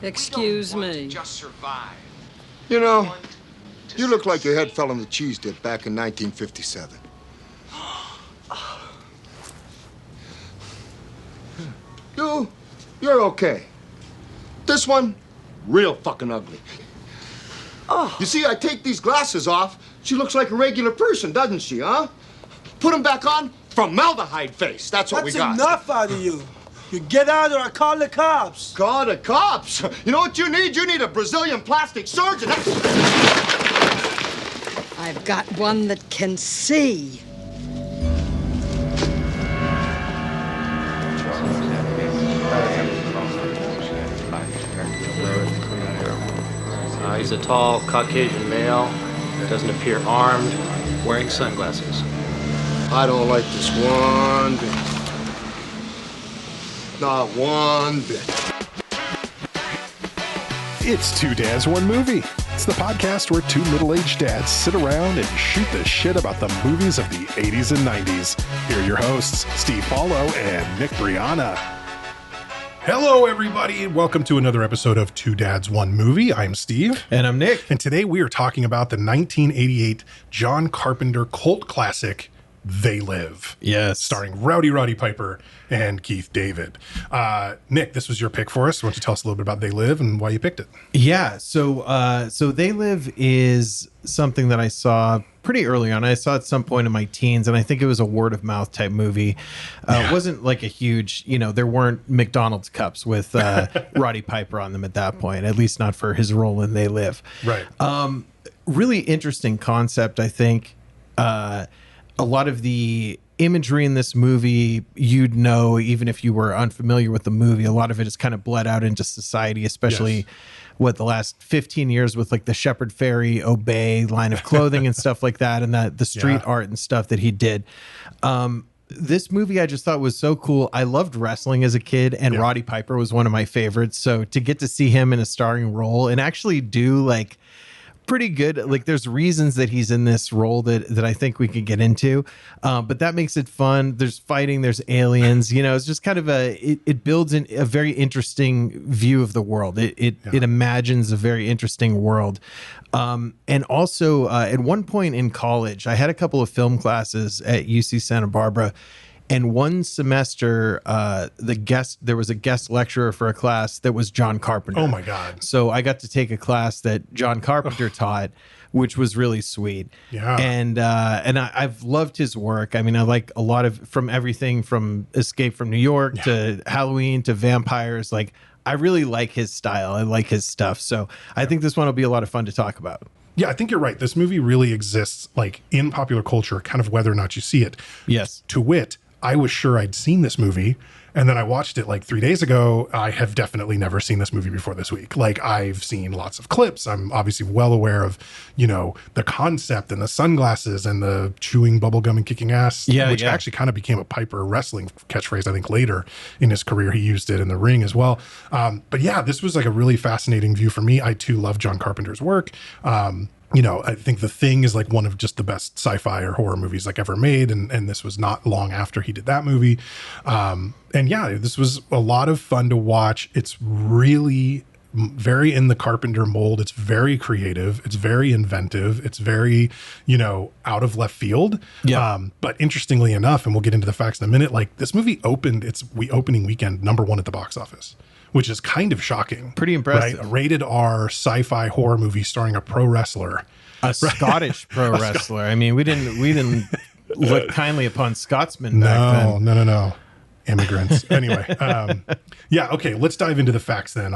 Excuse me. Just survive. You know, you look like your head fell on the cheese dip back in 1957. You're okay. This one, real fucking ugly. Oh. You see, I take these glasses off, she looks like a regular person, doesn't she, huh? Put them back on, formaldehyde face. That's what we got. That's enough out of you. You get out or I call the cops. Call the cops? You know what you need? You need a Brazilian plastic surgeon. I've got one that can see. He's a tall Caucasian male, doesn't appear armed, wearing sunglasses. I don't like this one bit. Not one bit. It's Two Dads, One Movie. It's the podcast where two middle-aged dads sit around and shoot the shit about the movies of the 80s and 90s. Here are your hosts, Steve Paulo and Nick Brianna. Hello, everybody, and welcome to another episode of Two Dads, One Movie. I'm Steve. And I'm Nick. And today we are talking about the 1988 John Carpenter cult classic, They Live. Yes. Starring Rowdy Roddy Piper and Keith David. Nick, this was your pick for us. Why don't you tell us a little bit about They Live and why you picked it? Yeah. So They Live is something that I saw pretty early on. I saw it at some point in my teens, and I think it was a word of mouth type movie. It wasn't like a huge, there weren't McDonald's cups with Roddy Piper on them at that point, at least not for his role in They Live. Right. Really interesting concept, I think. A lot of the imagery in this movie, you'd know, even if you were unfamiliar with the movie, a lot of it is kind of bled out into society, especially the last 15 years with like the Shepherd Ferry Obey line of clothing and stuff like that, and the street art and stuff that he did. This movie I just thought was so cool. I loved wrestling as a kid, and Roddy Piper was one of my favorites. So to get to see him in a starring role and actually do like pretty good, like there's reasons that he's in this role that I think we could get into, but that makes it fun. There's fighting, there's aliens, it's just kind of it builds in a very interesting view of the world. It imagines a very interesting world. And also at one point in college, I had a couple of film classes at UC Santa Barbara. And one semester, there was a guest lecturer for a class that was John Carpenter. Oh my God. So I got to take a class that John Carpenter taught, which was really sweet. Yeah. And I've loved his work. I mean, I like a lot of, from everything from Escape from New York to Halloween to vampires. Like, I really like his style. I like his stuff. So I think this one will be a lot of fun to talk about. Yeah, I think you're right. This movie really exists like in popular culture, kind of whether or not you see it. Yes. To wit, I was sure I'd seen this movie, and then I watched it like 3 days ago. I have definitely never seen this movie before this week. Like, I've seen lots of clips. I'm obviously well aware of, the concept and the sunglasses and the chewing bubblegum and kicking ass, which actually kind of became a Piper wrestling catchphrase. I think later in his career, he used it in the ring as well. But yeah, this was like a really fascinating view for me. I too love John Carpenter's work. I think The Thing is like one of just the best sci-fi or horror movies like ever made. And this was not long after he did that movie. This was a lot of fun to watch. It's really very in the Carpenter mold. It's very creative. It's very inventive. It's very, out of left field. Yeah. But interestingly enough, and we'll get into the facts in a minute, like this movie opened its opening weekend #1 at the box office, which is kind of shocking. Pretty impressive. Right? A rated R sci-fi horror movie starring a pro wrestler. A Scottish pro wrestler. I mean, we didn't look kindly upon Scotsmen back then. No. Immigrants. Anyway. Okay. Let's dive into the facts then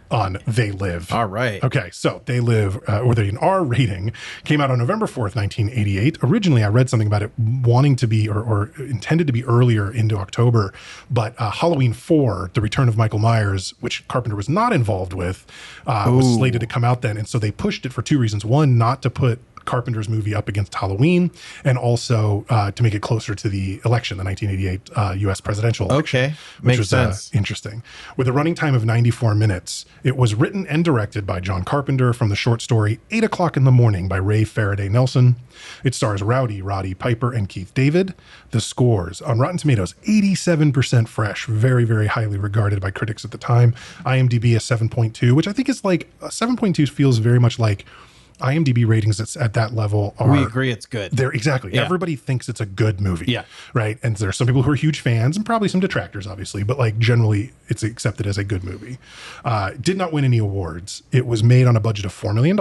on They Live. All right. Okay, so They Live, with an R rating, came out on November 4th, 1988. Originally, I read something about it wanting to be, or intended to be earlier into October, but Halloween 4, The Return of Michael Myers, which Carpenter was not involved with, was slated to come out then, and so they pushed it for two reasons. One, not to put Carpenter's movie up against Halloween, and also to make it closer to the election, the 1988 U.S. presidential election. Okay, which makes was sense. interesting. With a running time of 94 minutes, it was written and directed by John Carpenter from the short story 8 O'Clock in the Morning by Ray Faraday Nelson. It stars Rowdy Roddy Piper and Keith David. The scores on Rotten Tomatoes, 87% fresh, very, very highly regarded by critics at the time. IMDb a 7.2, which I think is like 7.2 feels very much like IMDb ratings that's at that level are. We agree it's good. They're exactly. Yeah. Everybody thinks it's a good movie. Yeah. Right. And there's some people who are huge fans and probably some detractors, obviously, but like generally it's accepted as a good movie. Did not win any awards. It was made on a budget of $4 million.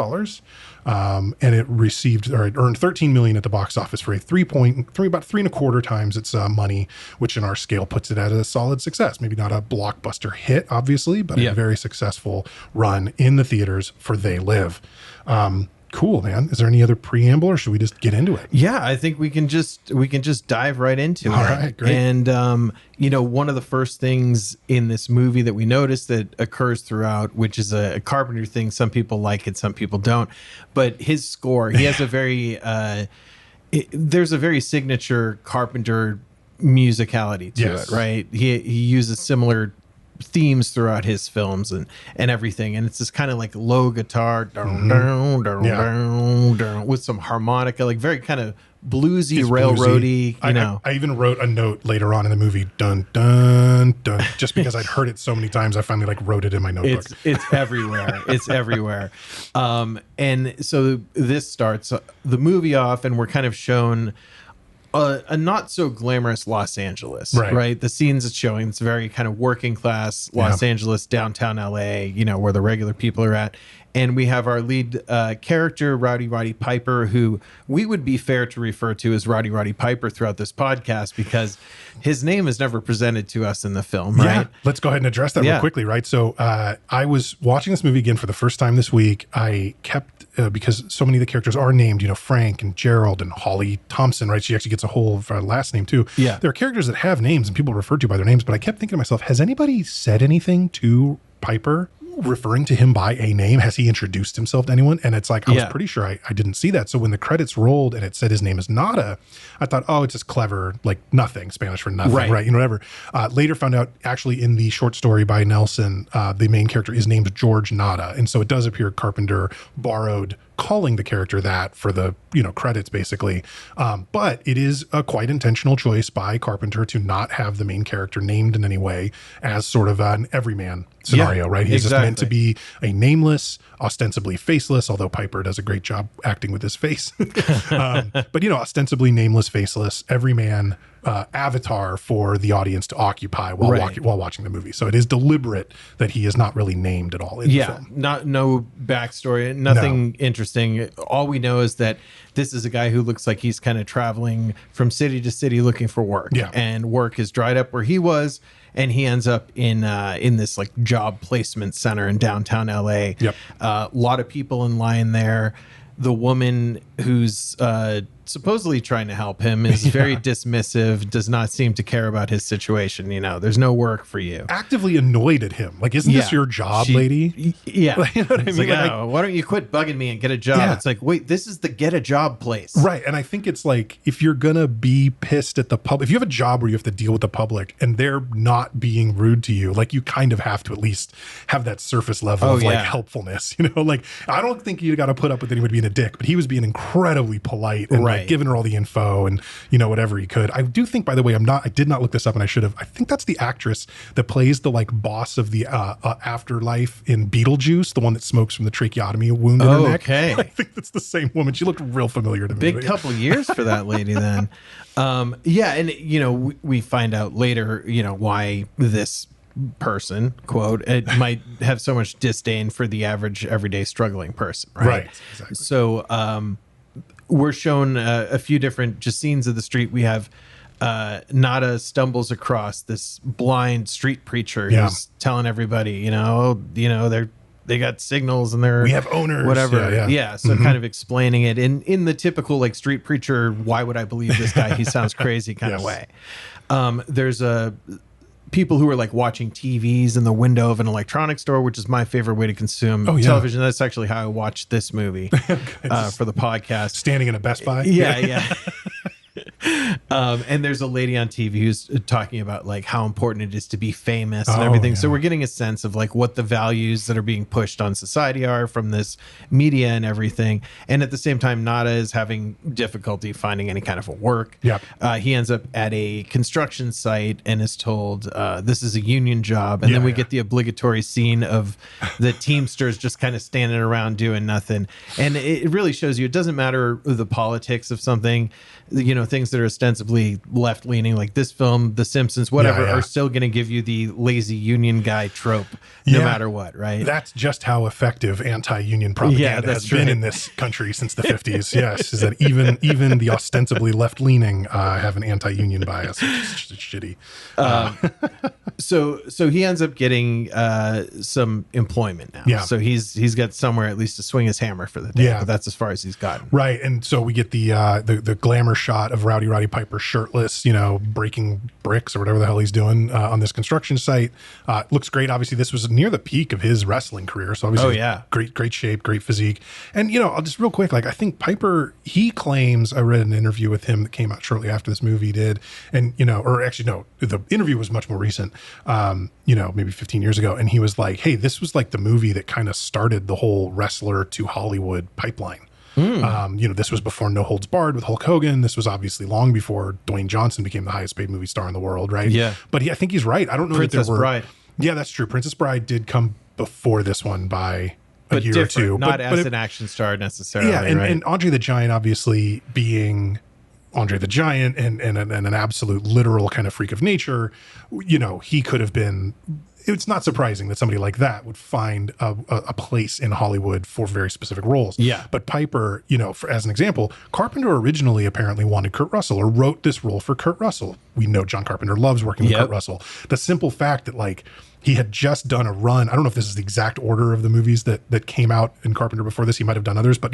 And it earned $13 million at the box office for about 3.25 times its money, which in our scale puts it at a solid success. Maybe not a blockbuster hit, obviously, but a very successful run in the theaters for They Live. Cool, man. Is there any other preamble, or should we just get into it? Yeah, I think we can just dive right into it. All right, great. And one of the first things in this movie that we notice that occurs throughout, which is a Carpenter thing. Some people like it, some people don't. But his score, he has a very there's a very signature Carpenter musicality to it, right? He uses similar themes throughout his films and everything, and it's this kind of like low guitar with some harmonica, like very kind of bluesy, railroady. I even wrote a note later on in the movie, dun dun dun, just because I'd heard it so many times. I finally like wrote it in my notebook. It's everywhere. It's everywhere. And so this starts the movie off, and we're kind of shown a not so glamorous Los Angeles, right? The scenes it's showing, it's very kind of working class Los Angeles, downtown LA, where the regular people are at. And we have our lead character, Rowdy Roddy Piper, who we would be fair to refer to as Rowdy Roddy Piper throughout this podcast because his name is never presented to us in the film, right? Yeah. Let's go ahead and address that real quickly, right? So I was watching this movie again for the first time this week. I kept, because so many of the characters are named, Frank and Gerald and Holly Thompson, right? She actually gets a whole last name too. Yeah. There are characters that have names and people refer to by their names, but I kept thinking to myself, has anybody said anything to Piper referring to him by a name? Has he introduced himself to anyone? And it's like, I was pretty sure I didn't see that. So when the credits rolled and it said his name is Nada, I thought, oh, it's just clever, like nothing, Spanish for nothing, right? Whatever. Later found out actually in the short story by Nelson, the main character is named George Nada. And so it does appear Carpenter borrowed calling the character that for the credits basically, but it is a quite intentional choice by Carpenter to not have the main character named in any way as sort of an everyman scenario, right? He's just meant to be a nameless, ostensibly faceless, although Piper does a great job acting with his face, but ostensibly nameless, faceless everyman avatar for the audience to occupy while watching the movie. So it is deliberate that he is not really named at all in the film. No backstory, nothing interesting. All we know is that this is a guy who looks like he's kind of traveling from city to city looking for work, and work is dried up where he was, and he ends up in this like job placement center in downtown LA. A lot of people in line there. The woman who's supposedly trying to help him is very dismissive, does not seem to care about his situation. There's no work for you. Actively annoyed at him. Like, isn't this your job, lady? Yeah. Like, you know what I mean? Like, why don't you quit bugging me and get a job? It's like, wait, this is the get a job place. Right. And I think it's like, if you're going to be pissed at the public, if you have a job where you have to deal with the public and they're not being rude to you, like you kind of have to at least have that surface level of like helpfulness, like I don't think you got to put up with anybody being a dick, but he was being incredibly polite and like giving her all the info and whatever he could. I do think, by the way, I did not look this up and I should have. I think that's the actress that plays the like boss of the afterlife in Beetlejuice, the one that smokes from the tracheotomy wound in her neck. Okay. I think that's the same woman. She looked real familiar to me. Big couple years for that lady then. And we find out later, why this person, quote, it might have so much disdain for the average everyday struggling person, right? Exactly. So we're shown a few different just scenes of the street. We have Nada stumbles across this blind street preacher who's telling everybody, they got signals and we have owners, whatever. So kind of explaining it in the typical like street preacher, why would I believe this guy? He sounds crazy kind of way. There's people who are like watching TVs in the window of an electronics store, which is my favorite way to consume television. That's actually how I watched this movie for the podcast. Standing in a Best Buy. Yeah. And there's a lady on TV who's talking about like how important it is to be famous and everything. So we're getting a sense of like what the values that are being pushed on society are from this media and everything. And at the same time, Nada is having difficulty finding any kind of a work. He ends up at a construction site and is told this is a union job. And then we get the obligatory scene of the Teamsters just kind of standing around doing nothing. And it really shows you it doesn't matter the politics of something. You know, things that are ostensibly left-leaning, like this film, The Simpsons, whatever, are still going to give you the lazy union guy trope, no matter what, right? That's just how effective anti-union propaganda has been in this country since the 50s. Yes, is that even the ostensibly left-leaning have an anti-union bias, which is just shitty. So he ends up getting some employment now. Yeah. So he's got somewhere at least to swing his hammer for the day. Yeah. But that's as far as he's gotten. Right, and so we get the glamour shot of Rowdy Roddy Piper shirtless, breaking bricks or whatever the hell he's doing on this construction site. Looks great. Obviously, this was near the peak of his wrestling career. So obviously, great shape, great physique. And I'll just real quick, like I think Piper, he claims, I read an interview with him that came out shortly after this movie did, and or actually no, the interview was much more recent. Maybe 15 years ago, and he was like, "Hey, this was like the movie that kind of started the whole wrestler to Hollywood pipeline." This was before No Holds Barred with Hulk Hogan. This was obviously long before Dwayne Johnson became the highest paid movie star in the world, right? Yeah. But I think he's right. I don't know Princess that there were. Bride. Yeah, that's true. Princess Bride did come before this one by a year or two. Not as an action star necessarily. Yeah, right? and Andre the Giant obviously being Andre the Giant and an absolute literal kind of freak of nature, he could have been. It's not surprising that somebody like that would find a place in Hollywood for very specific roles. Yeah. But Piper, as an example, Carpenter originally apparently wanted Kurt Russell or wrote this role for Kurt Russell. We know John Carpenter loves working with Kurt Russell. The simple fact that like he had just done a run. I don't know if this is the exact order of the movies that came out in Carpenter before this. He might have done others, but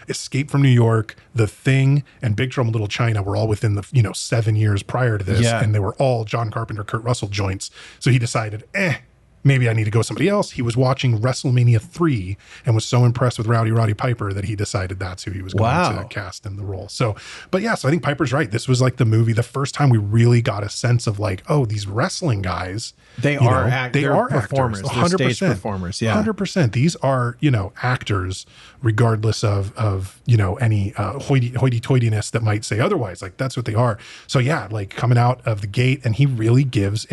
Escape from New York, The Thing, and Big Trouble in Little China were all within the 7 years prior to this, and they were all John Carpenter, Kurt Russell joints. So he decided, maybe I need to go somebody else. He was watching WrestleMania 3 and was so impressed with Rowdy Roddy Piper that he decided that's who he was going to cast in the role. So I think Piper's right. This was like the movie, the first time we really got a sense of like, oh, these wrestling guys, they are performers. Actors, 100%, they're stage performers. Yeah. 100%. These are, actors, regardless of any hoity-toityness that might say otherwise. Like that's what they are. So yeah, like coming out of the gate, and he really gives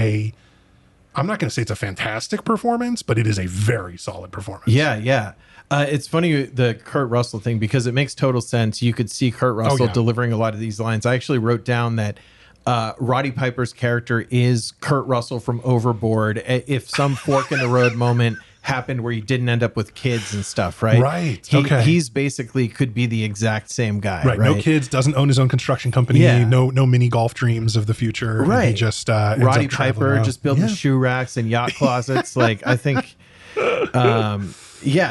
I'm not going to say it's a fantastic performance, but it is a very solid performance. Yeah. It's funny, the Kurt Russell thing, because it makes total sense. You could see Kurt Russell delivering a lot of these lines. I actually wrote down that Roddy Piper's character is Kurt Russell from Overboard. If some fork in the road moment happened where you didn't end up with kids and stuff, right? Right. He's basically could be the exact same guy. Right. No kids, doesn't own his own construction company. Yeah. No mini golf dreams of the future. Right. He just Roddy Piper just building shoe racks and yacht closets. Like I think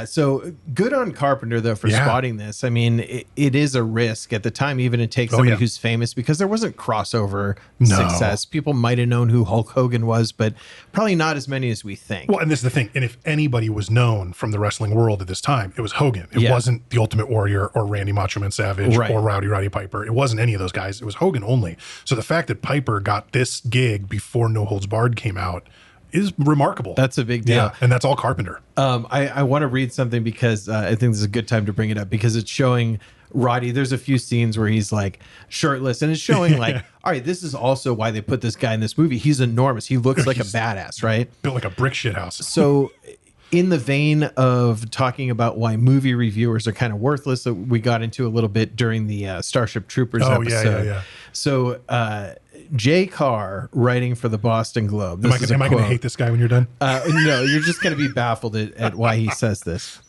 so good on Carpenter though for spotting this. I mean, it is a risk at the time even to take somebody who's famous, because there wasn't crossover success. People might have known who Hulk Hogan was, but probably not as many as we think. Well, and this is the thing. And if anybody was known from the wrestling world at this time, it was Hogan. It wasn't the Ultimate Warrior or Randy Macho Man Savage or Rowdy Roddy Piper. It wasn't any of those guys. It was Hogan only. So the fact that Piper got this gig before No Holds Barred came out is remarkable. That's a big deal. Yeah, and that's all Carpenter. I want to read something because I think this is a good time to bring it up, because it's showing Roddy. There's a few scenes where he's like shirtless, and it's showing like, all right, this is also why they put this guy in this movie. He's enormous. He looks like a badass, right? Built like a brick shit house. So in the vein of talking about why movie reviewers are kind of worthless, that we got into a little bit during the Starship Troopers episode. Yeah. So Jay Carr, writing for the Boston Globe. Am I going to hate this guy when you're done? No, you're just going to be baffled at why he says this.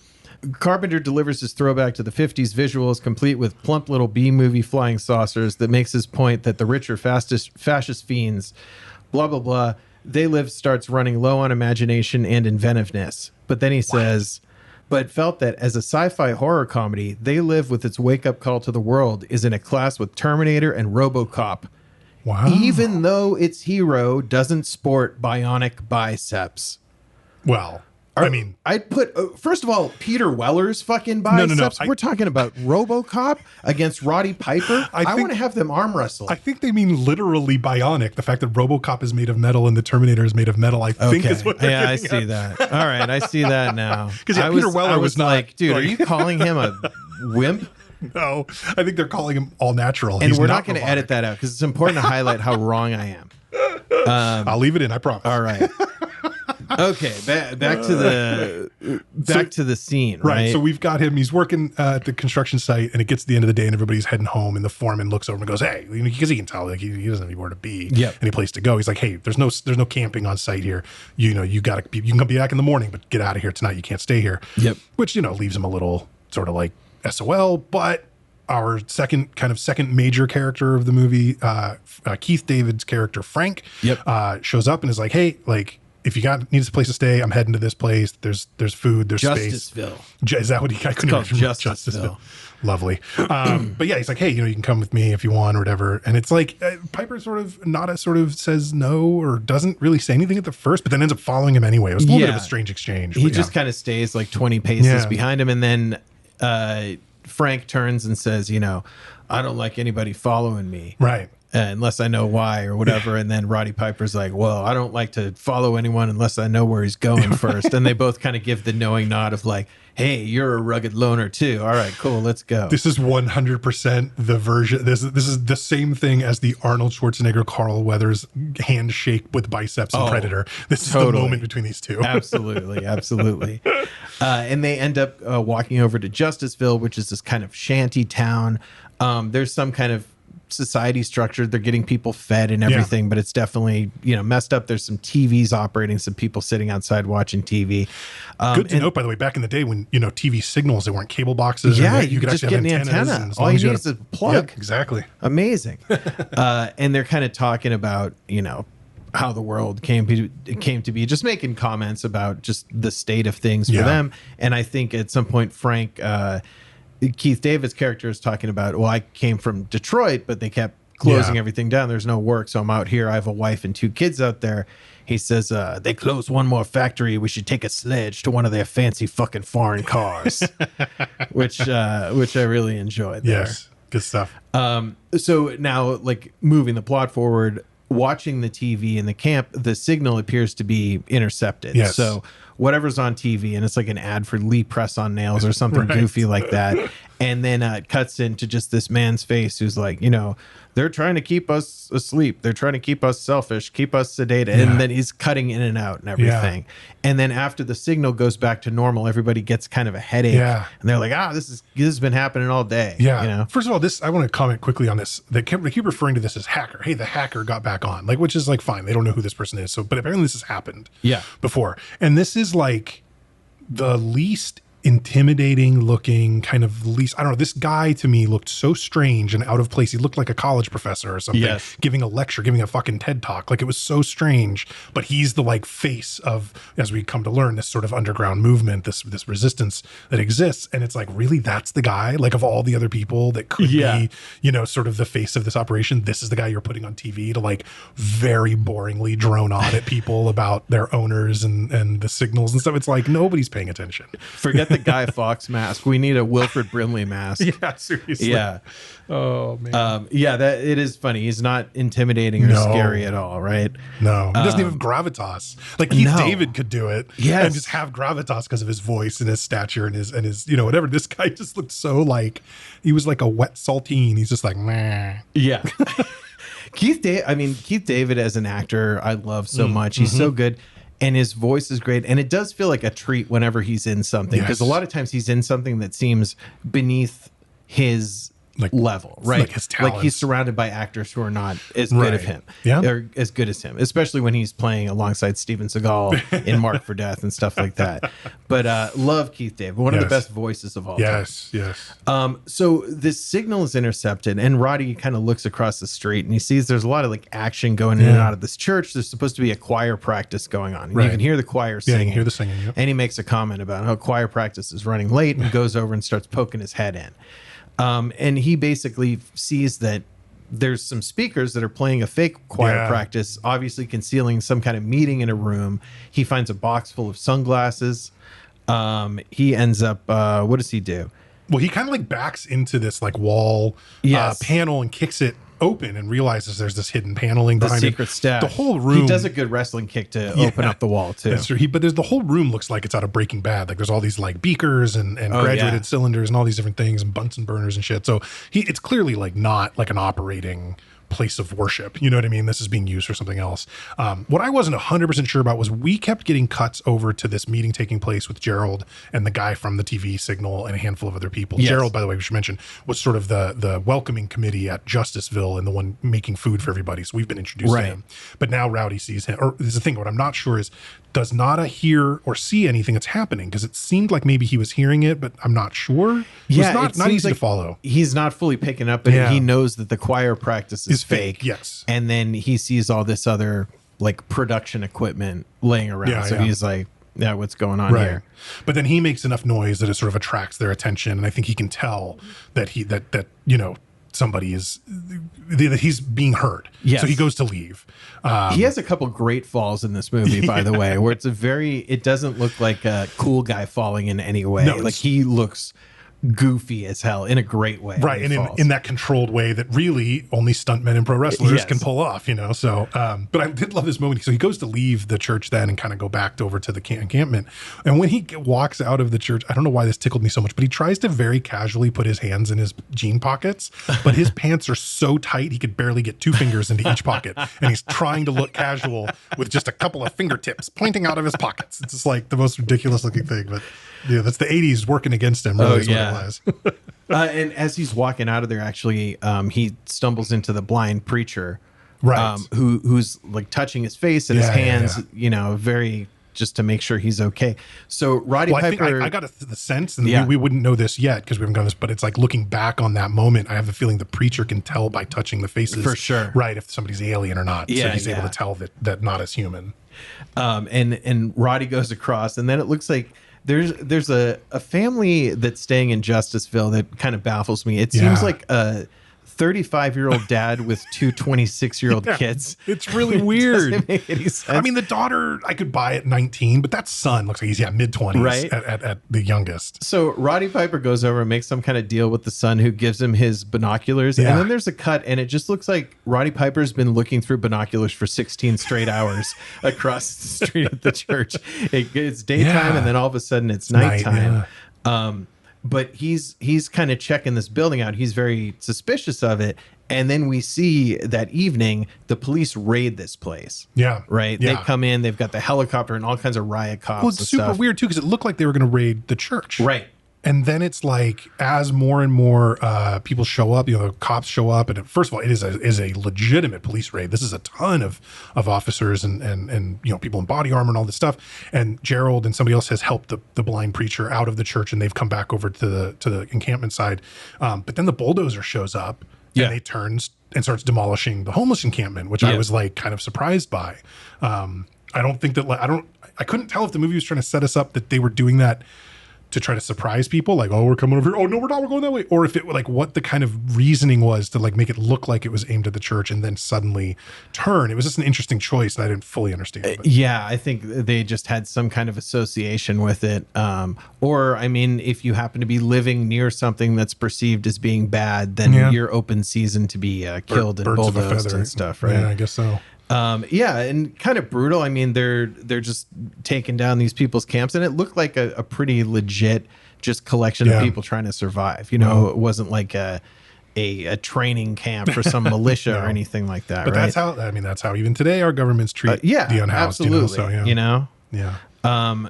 Carpenter delivers his throwback to the 50s visuals, complete with plump little B-movie flying saucers, that makes his point that the richer, fascist fiends, blah, blah, blah, they live starts running low on imagination and inventiveness. But then he says, but felt that as a sci-fi horror comedy, They Live with its wake-up call to the world is in a class with Terminator and RoboCop. Wow. even though its hero doesn't sport bionic biceps. Well, I mean, I'd put, first of all, Peter Weller's fucking biceps. No. We're talking about RoboCop against Roddy Piper. I want to have them arm wrestle. I think they mean literally bionic. The fact that RoboCop is made of metal and the Terminator is made of metal, I think is what they're Yeah, I getting see at. that. All right, I see that now. Because Peter Weller was not like, dude, are you calling him a wimp? No, I think they're calling him all natural. And He's we're not going to robotic. edit that out because it's important to highlight how wrong I am. I'll leave it in, I promise. All right. Okay, back to the scene, right? So we've got him. He's working at the construction site, and it gets to the end of the day, and everybody's heading home. And the foreman looks over and goes, "Hey," because he can tell like he doesn't have anywhere to be, any place to go. He's like, "Hey, there's no camping on site here. You can come back in the morning, but get out of here tonight. You can't stay here." Yep. Which leaves him a little sort of like SOL, but. Our second major character of the movie, Keith David's character Frank, shows up and is like, "Hey, like if you need a place to stay, I'm heading to this place. There's food, there's space." Justiceville. Is that what I couldn't called remember? Justiceville. Lovely. But yeah, he's like, "Hey, you can come with me if you want or whatever." And it's like Piper sort of says no or doesn't really say anything at the first, but then ends up following him anyway. It was a little bit of a strange exchange. He just kind of stays like 20 paces behind him, and then Frank turns and says, "I don't like anybody following me." Right. Unless I know why or whatever. And then Roddy Piper's like, "Well, I don't like to follow anyone unless I know where he's going first." And they both kind of give the knowing nod of like, "Hey, you're a rugged loner too. All right, cool. Let's go." This is 100% the version. This is the same thing as the Arnold Schwarzenegger, Carl Weathers handshake with biceps in Predator. This is the moment between these two. Absolutely. And they end up walking over to Justiceville, which is this kind of shanty town. There's some kind of society structure. They're getting people fed and everything, but it's definitely, messed up. There's some TVs operating, some people sitting outside watching TV. Good to note, by the way, back in the day when, TV signals, they weren't cable boxes. Yeah, you could just actually get have an antennas. antenna. And as All long you as need had is a plug. Yep, exactly. Amazing. And they're kind of talking about, how the world came to be, just making comments about just the state of things for them. And I think at some point, Frank, Keith David's character is talking about, well, I came from Detroit, but they kept closing everything down. There's no work. So I'm out here. I have a wife and 2 kids out there. He says, they closed one more factory. We should take a sledge to one of their fancy fucking foreign cars, which I really enjoyed there. Yes. Good stuff. So now, like, moving the plot forward, watching the TV in the camp, the signal appears to be intercepted. Yes. So whatever's on TV, and it's like an ad for Lee Press-On Nails or something goofy like that. And then it cuts into just this man's face who's like, they're trying to keep us asleep. They're trying to keep us selfish, keep us sedated. And then he's cutting in and out and everything. And then after the signal goes back to normal, everybody gets kind of a headache. And they're like, this has been happening all day. First of all, I want to comment quickly on this. They keep referring to this as hacker. Hey, the hacker got back on, like, which is like fine. They don't know who this person is. So, but apparently this has happened before. And this is like the least intimidating looking kind of least, I don't know, this guy to me looked so strange and out of place. He looked like a college professor or something, giving a lecture, giving a fucking TED talk. Like, it was so strange, but he's the like face of, as we come to learn, this sort of underground movement, this resistance that exists. And it's like, really, that's the guy? Like, of all the other people that could be, sort of the face of this operation, this is the guy you're putting on TV to like very boringly drone on at people about their owners and the signals and stuff. It's like, nobody's paying attention. Forget the Guy Fawkes mask. We need a Wilfred Brimley mask. Seriously. Yeah. Oh man. That it is funny. He's not intimidating or scary at all, right? No, he doesn't even have gravitas. Like Keith David could do it, and just have gravitas because of his voice and his stature and his whatever. This guy just looked so like he was like a wet saltine. He's just like, meh. Yeah. Keith David as an actor, I love so much. He's so good. And his voice is great. And it does feel like a treat whenever he's in something. Because a lot of times he's in something that seems beneath his level, right? Like his talents. Like he's surrounded by actors who are not as good of him. Or as good as him. Especially when he's playing alongside Steven Seagal in Mark for Death and stuff like that. But love Keith David. One of the best voices of all time. Yes. So this signal is intercepted, and Roddy kind of looks across the street and he sees there's a lot of like action going in and out of this church. There's supposed to be a choir practice going on. And you can hear the choir singing. You can hear the singing. Yep. And he makes a comment about how choir practice is running late and goes over and starts poking his head in. And he basically sees that there's some speakers that are playing a fake choir practice, obviously concealing some kind of meeting in a room. He finds a box full of sunglasses. He ends up, what does he do? Well, he kind of like backs into this like wall panel and kicks it open and realizes there's this hidden paneling behind the secret stash. The whole room. He does a good wrestling kick to open up the wall too. That's true. But there's the whole room looks like it's out of Breaking Bad. Like there's all these like beakers and graduated cylinders and all these different things and Bunsen burners and shit. So it's clearly like not like an operating place of worship. You know what I mean? This is being used for something else. What I wasn't 100% sure about was we kept getting cuts over to this meeting taking place with Gerald and the guy from the TV signal and a handful of other people. Yes. Gerald, by the way, we should mention, was sort of the welcoming committee at Justiceville and the one making food for everybody. So we've been introduced to him. But now Rowdy sees him. Or there's the thing, what I'm not sure is, does Nada hear or see anything that's happening? Because it seemed like maybe he was hearing it, but I'm not sure. It's not easy to follow. He's not fully picking up, but he knows that the choir practice is fake. Yes. And then he sees all this other like production equipment laying around. He's like, what's going on here? But then he makes enough noise that it sort of attracts their attention. And I think he can tell that somebody is, that he's being heard. Yes. So he goes to leave. He has a couple great falls in this movie, by the way, where it doesn't look like a cool guy falling in any way. No, like he looks goofy as hell in a great way. Right. And in that controlled way that really only stuntmen and pro wrestlers can pull off, So, but I did love this moment. So he goes to leave the church then and kind of go back over to the encampment. And when he walks out of the church, I don't know why this tickled me so much, but he tries to very casually put his hands in his jean pockets, but his pants are so tight, he could barely get 2 fingers into each pocket. And he's trying to look casual with just a couple of fingertips pointing out of his pockets. It's just like the most ridiculous looking thing, but yeah, that's the 80s working against him. Really is what it was. And as he's walking out of there, actually, he stumbles into the blind preacher, right? Who's like touching his face and his hands, very just to make sure he's okay. So Roddy Piper, I got the sense, and we wouldn't know this yet because we haven't done this, but it's like looking back on that moment, I have a feeling the preacher can tell by touching the faces, for sure, right? If somebody's alien or not, so he's able to tell that not as human. And Roddy goes across, and then it looks like there's a family that's staying in Justiceville that kind of baffles me. It seems like a 35-year-old dad with 2 26-year-old kids. It's really weird. Doesn't make any sense. I mean, the daughter I could buy at 19, but that son looks like he's mid-20s, right? At the youngest. So Roddy Piper goes over and makes some kind of deal with the son who gives him his binoculars. And then there's a cut, and it just looks like Roddy Piper's been looking through binoculars for 16 straight hours across the street at the church. It's daytime, and then all of a sudden it's nighttime. But he's kind of checking this building out. He's very suspicious of it. And then we see that evening, the police raid this place. Yeah. Right? Yeah. They come in, they've got the helicopter and all kinds of riot cops. Well, it's super weird, too, because it looked like they were going to raid the church. Right. And then it's like, as more and more people show up, the cops show up, and first of all, it is a legitimate police raid. This is a ton of officers and people in body armor and all this stuff. And Gerald and somebody else has helped the blind preacher out of the church, and they've come back over to the encampment side. But then the bulldozer shows up, and they turns and starts demolishing the homeless encampment, which I was like kind of surprised by. I don't think that I couldn't tell if the movie was trying to set us up that they were doing that to try to surprise people, like, oh, we're coming over here. Oh, no, we're not. We're going that way. Or if it like what the kind of reasoning was to like make it look like it was aimed at the church and then suddenly turn. It was just an interesting choice that I didn't fully understand. Yeah, I think they just had some kind of association with it. Or, I mean, if you happen to be living near something that's perceived as being bad, then you're open season to be killed and bulldozed and stuff, right? Yeah, I guess so. And kind of brutal. I mean, they're just taking down these people's camps, and it looked like a pretty legit just collection of people trying to survive. It wasn't like a training camp for some militia or anything like that. But right? that's how even today our governments treat the unhoused. Absolutely. Yeah.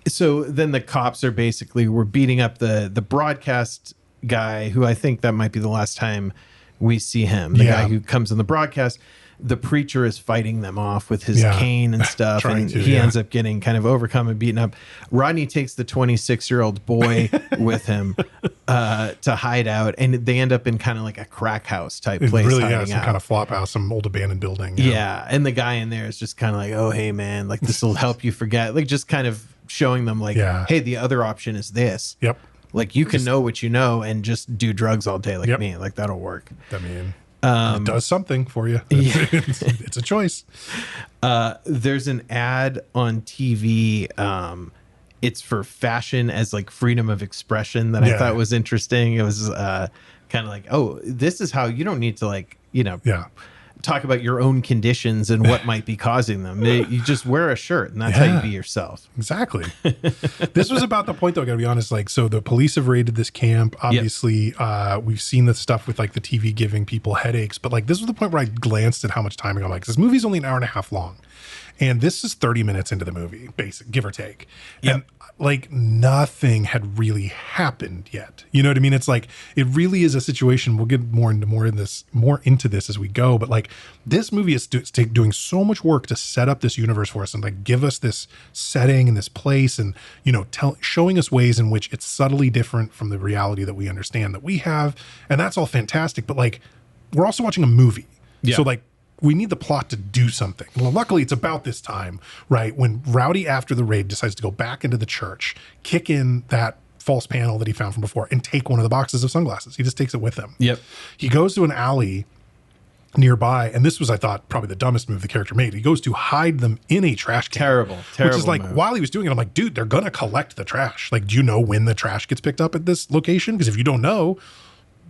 So then the cops are we're beating up the broadcast guy, who I think that might be the last time we see him. The guy who comes in the broadcast. The preacher is fighting them off with his cane and stuff, and he ends up getting kind of overcome and beaten up. Rodney takes the 26-year-old boy with him to hide out, and they end up in kind of like a crack house type place. Really, some kind of flop house, some old abandoned building. Yeah, and the guy in there is just kind of like, oh, hey, man, like this will help you forget. Like just kind of showing them like, hey, the other option is this. Yep. Like you can know what you know and just do drugs all day like me. Like that'll work. I mean... It does something for you. It's a choice. There's an ad on TV. It's for fashion as like freedom of expression that I thought was interesting. It was kind of like, oh, this is how you don't need to like, talk about your own conditions and what might be causing them. You just wear a shirt and that's how you be yourself. Exactly. This was about the point though, I gotta be honest. Like, so the police have raided this camp. Obviously, we've seen the stuff with like the TV giving people headaches, but like this was the point where I glanced at how much time ago. I'm like, this movie's only an hour and a half long. And this is 30 minutes into the movie, basic, give or take. And like nothing had really happened yet. You know what I mean? It's like, it really is a situation. We'll get more into this as we go. But like this movie is doing so much work to set up this universe for us and like give us this setting and this place and, showing us ways in which it's subtly different from the reality that we understand that we have. And that's all fantastic. But like, we're also watching a movie. So like, we need the plot to do something. Well, luckily it's about this time, right? When Rowdy, after the raid, decides to go back into the church, kick in that false panel that he found from before and take one of the boxes of sunglasses. He just takes it with him. He goes to an alley nearby. And this was, I thought, probably the dumbest move the character made. He goes to hide them in a trash can. Terrible Which is like, move. while he was doing it, I'm like, dude, they're going to collect the trash. Like, do you know when the trash gets picked up at this location? Because if you don't know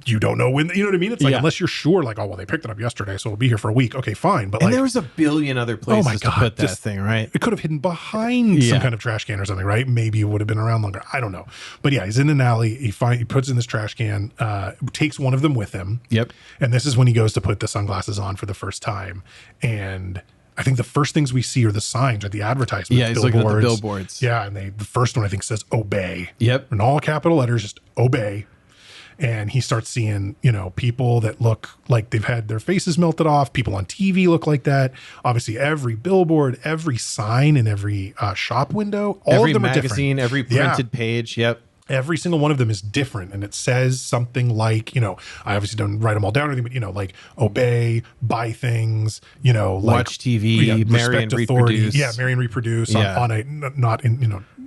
when, you know what I mean? It's like, unless you're sure, like, oh, well, they picked it up yesterday, so it'll be here for a week. Okay, fine. But and there was a billion other places to put that thing, right? It could have hidden behind some kind of trash can or something, right? Maybe it would have been around longer. I don't know. But yeah, he's in an alley. He puts in this trash can, takes one of them with him. And this is when he goes to put the sunglasses on for the first time. And I think the first things we see are the signs or the advertisements. Yeah, he's looking at the billboards. Yeah, and the first one I think says obey. Yep. In all capital letters, just obey. And he starts seeing, people that look like they've had their faces melted off. People on TV look like that. Obviously, every billboard, every sign in every shop window, all of them are different. Every magazine, every printed page. Yep. Every single one of them is different. And it says something like, I obviously don't write them all down or anything, but, like obey, buy things, watch TV, marry and reproduce. Yeah, marry and reproduce on a,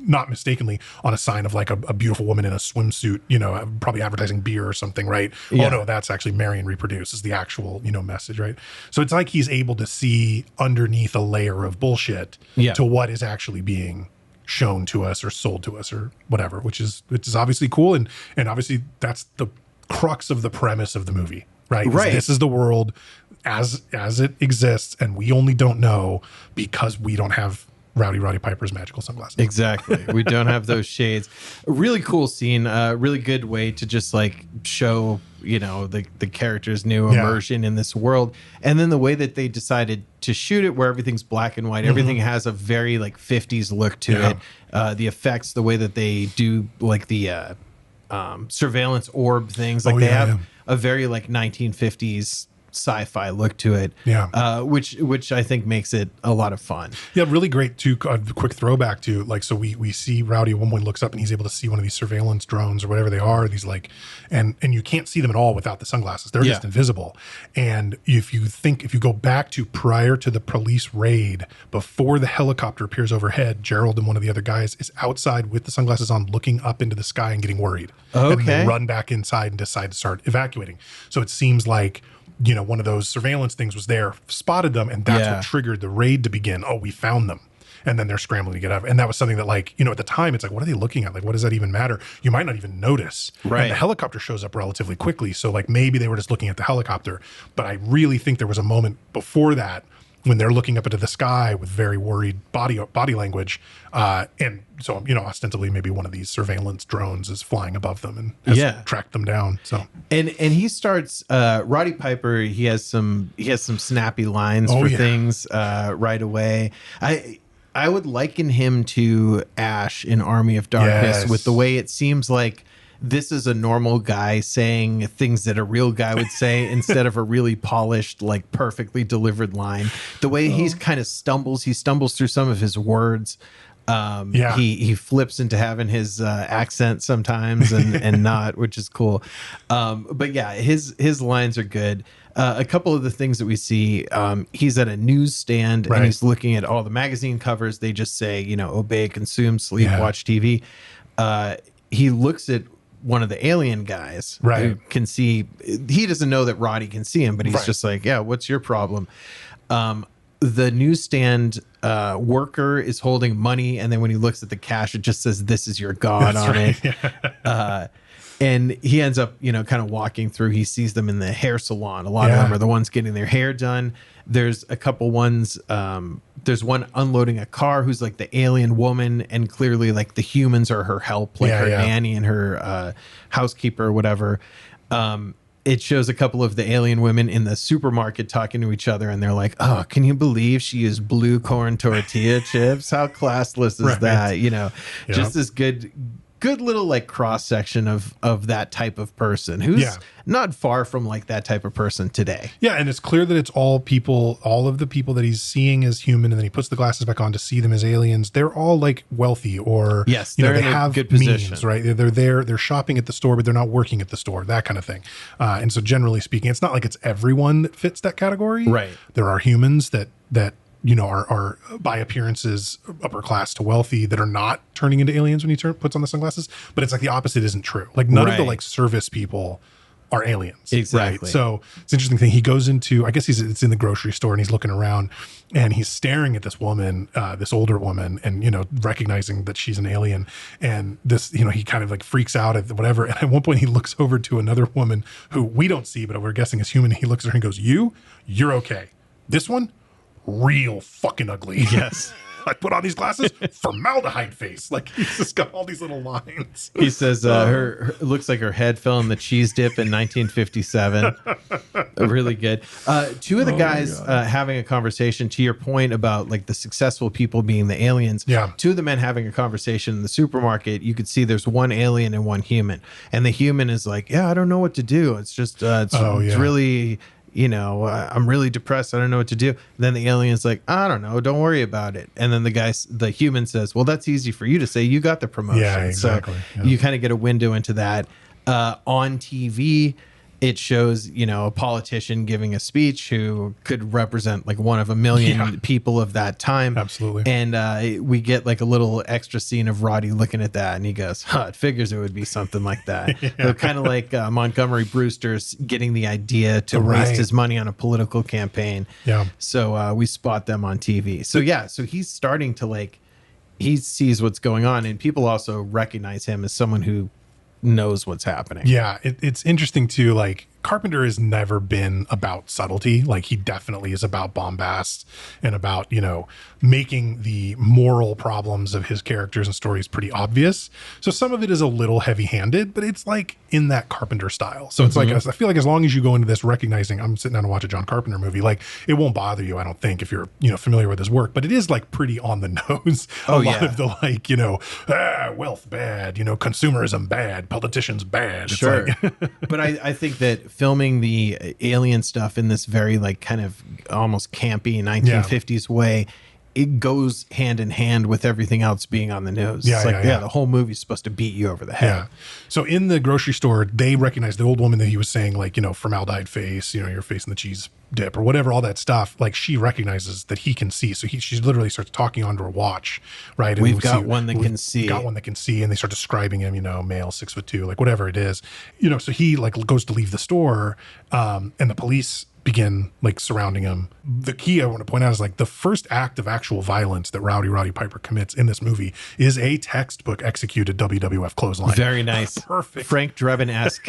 not mistakenly on a sign of like a beautiful woman in a swimsuit, probably advertising beer or something, right? Yeah. Oh no, that's actually marry and reproduce is the actual, message, right? So it's like he's able to see underneath a layer of bullshit to what is actually being shown to us or sold to us or whatever, which is obviously cool. And obviously that's the crux of the premise of the movie, right? Right. This is the world as it exists. And we only don't know because we don't have Rowdy Roddy Piper's magical sunglasses. Exactly. We don't have those shades. A really cool scene, a really good way to just like show, the character's new immersion in this world. And then the way that they decided to shoot it where everything's black and white, everything has a very like 50s look to it. The effects, the way that they do like the surveillance orb things, like they have a very like 1950s sci-fi look to it, which I think makes it a lot of fun. Yeah, really great too. A quick throwback to like, so we see Rowdy at one point looks up and he's able to see one of these surveillance drones or whatever they are. These like, and you can't see them at all without the sunglasses. They're just invisible. And if you go back to prior to the police raid, before the helicopter appears overhead, Gerald and one of the other guys is outside with the sunglasses on, looking up into the sky and getting worried. Okay. And they run back inside and decide to start evacuating. So it seems like, one of those surveillance things was there, spotted them, and that's what triggered the raid to begin. Oh, we found them. And then they're scrambling to get out. And that was something that, like, at the time, it's like, what are they looking at? Like, what does that even matter? You might not even notice. Right. And the helicopter shows up relatively quickly. So, like, maybe they were just looking at the helicopter. But I really think there was a moment before that when they're looking up into the sky with very worried body language. And so, ostensibly maybe one of these surveillance drones is flying above them and has tracked them down. So and he starts Roddy Piper, he has some snappy lines for things right away. I would liken him to Ash in Army of Darkness with the way it seems like this is a normal guy saying things that a real guy would say instead of a really polished, like perfectly delivered line. The way he kind of stumbles through some of his words. He flips into having his accent sometimes and not, which is cool. But yeah, his lines are good. A couple of the things that we see, he's at a newsstand and he's looking at all the magazine covers. They just say, obey, consume, sleep, watch TV. He looks at one of the alien guys Right. who can see. He doesn't know that Roddy can see him, but he's Right. just like, yeah, what's your problem? The newsstand worker is holding money, and then when he looks at the cash, it just says, "This is your god" That's on right. it. And he ends up, kind of walking through. He sees them in the hair salon. A lot of Yeah. them are the ones getting their hair done. There's a couple ones. There's one unloading a car who's like the alien woman, and clearly like the humans are her help, like her nanny and her housekeeper or whatever. It shows a couple of the alien women in the supermarket talking to each other, and they're like, "Oh, can you believe she used blue corn tortilla chips? How classless is that?" Just this good little like cross section of that type of person who's not far from like that type of person today. Yeah, and it's clear that it's all of the people that he's seeing as human, and then he puts the glasses back on to see them as aliens. They're all like wealthy, or yes, they in have a good position, means, right? They're there, they're shopping at the store, but they're not working at the store, that kind of thing. And so, generally speaking, it's not like it's everyone that fits that category. Right. There are humans that are by appearances upper class to wealthy that are not turning into aliens when he puts on the sunglasses. But it's like the opposite isn't true. Like none of the like service people are aliens. Exactly. Right? So it's an interesting thing. He goes into, I guess it's in the grocery store, and he's looking around, and he's staring at this woman, this older woman, and, recognizing that she's an alien. And this, he kind of like freaks out at whatever. And at one point he looks over to another woman who we don't see, but we're guessing is human. And he looks at her and goes, you're okay. This one, real fucking ugly. Yes. I put on these glasses, formaldehyde face. Like he's just got all these little lines. He says her it looks like her head fell in the cheese dip in 1957. Really good. Two of the guys having a conversation, to your point about like the successful people being the aliens. Yeah. Two of the men having a conversation in the supermarket. You could see there's one alien and one human, and the human is like, "Yeah, I don't know what to do. It's just it's really." I'm really depressed. I don't know what to do. Then the alien's like, I don't know. Don't worry about it. And then the human says, well, that's easy for you to say. You got the promotion. Yeah, exactly. So you kind of get a window into that. On TV, it shows, a politician giving a speech who could represent like one of a million people of that time. Absolutely. And we get like a little extra scene of Roddy looking at that, and he goes, it figures it would be something like that. So kind of like Montgomery Brewster's getting the idea to waste his money on a political campaign. Yeah. So we spot them on TV. So so he's starting to he sees what's going on, and people also recognize him as someone who knows what's happening. Yeah, it's interesting too. Like Carpenter has never been about subtlety. Like he definitely is about bombast and about, making the moral problems of his characters and stories pretty obvious. So some of it is a little heavy-handed, but it's like in that Carpenter style. So it's like, I feel like as long as you go into this recognizing I'm sitting down to watch a John Carpenter movie, like it won't bother you, I don't think, if you're, familiar with his work, but it is like pretty on the nose. A lot of the wealth bad, consumerism bad, politicians bad. It's Sure. like, But I think that filming the alien stuff in this very like kind of almost campy 1950s way, it goes hand in hand with everything else being on the news. It's like, the whole movie's supposed to beat you over the head. Yeah. So in the grocery store, they recognize the old woman that he was saying, like, formaldehyde face, your face in the cheese dip or whatever, all that stuff. Like she recognizes that he can see. So she literally starts talking onto her watch, right? And We've got one that can see. Got one that can see. And they start describing him, male, 6'2", like whatever it is, so he like goes to leave the store and the police begin like surrounding him. The key I want to point out is like the first act of actual violence that Rowdy Roddy Piper commits in this movie is a textbook executed WWF clothesline. Very nice. Perfect. Frank Drebin-esque.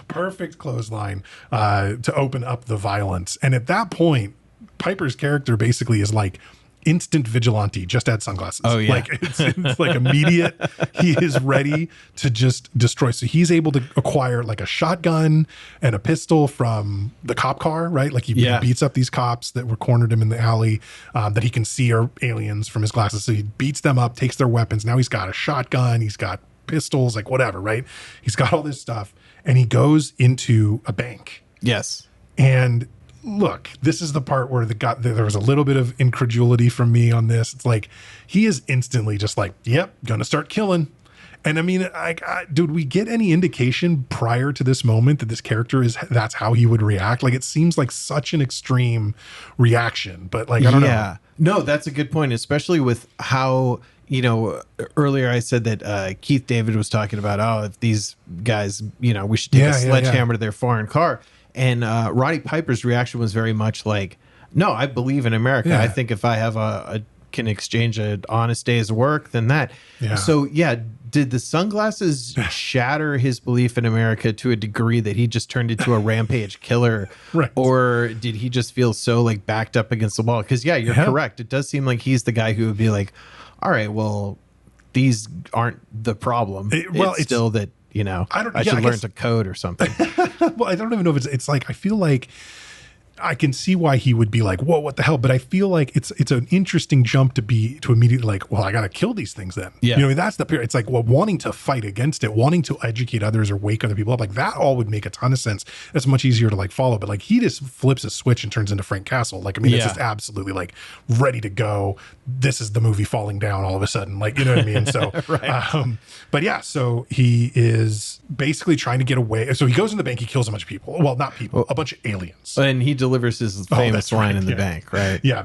Perfect clothesline to open up the violence. And at that point, Piper's character basically is like instant vigilante, just add sunglasses. Oh yeah. Like it's like immediate. He is ready to just destroy. So he's able to acquire like a shotgun and a pistol from the cop car, right? Like he beats up these cops that were cornered him in the alley that he can see are aliens from his glasses. So he beats them up, takes their weapons. Now he's got a shotgun, he's got pistols, like whatever, right? He's got all this stuff, and he goes into a bank. Yes. And look, this is the part where there was a little bit of incredulity from me on this. It's like he is instantly just like, yep, gonna start killing. And I mean, dude, we get any indication prior to this moment that this character that's how he would react? Like it seems like such an extreme reaction, but like I don't know. No, that's a good point, especially with how earlier I said that Keith David was talking about, oh, if these guys, we should take a sledgehammer to their foreign car. And Roddy Piper's reaction was very much like, no, I believe in America. Yeah. I think if I have can exchange an honest day's work, then that. Yeah. So did the sunglasses shatter his belief in America to a degree that he just turned into a rampage killer? Right. Or did he just feel so like backed up against the wall? Because you're correct. It does seem like he's the guy who would be like, all right, well, these aren't the problem. It's still that, I should learn to code or something. Well, I don't even know if it's like, I feel like I can see why he would be like, whoa, what the hell? But I feel like it's an interesting jump to immediately like, well, I got to kill these things then. Yeah. That's the period. It's like, well, wanting to fight against it, wanting to educate others or wake other people up, like that all would make a ton of sense. It's much easier to like follow. But like he just flips a switch and turns into Frank Castle. Like, it's just absolutely like ready to go. This is the movie falling down all of a sudden. Like, you know what I mean? So, right. But yeah, so he is basically trying to get away. So he goes in the bank, he kills a bunch of people. Well, not people, a bunch of aliens. And he delivers his famous line in the bank, right? Yeah,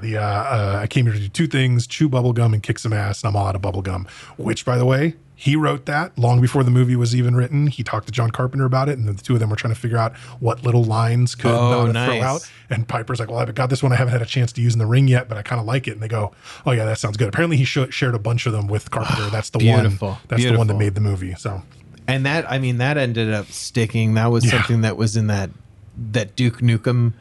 I came here to do two things, chew bubblegum and kick some ass, and I'm all out of bubblegum. Which, by the way, he wrote that long before the movie was even written. He talked to John Carpenter about it, and the two of them were trying to figure out what little lines could throw out. And Piper's like, well, I've got this one I haven't had a chance to use in the ring yet, but I kind of like it. And they go, oh yeah, that sounds good. Apparently he shared a bunch of them with Carpenter. That's the one. That's the one that made the movie. So, and that ended up sticking. That was something that was in that Duke Nukem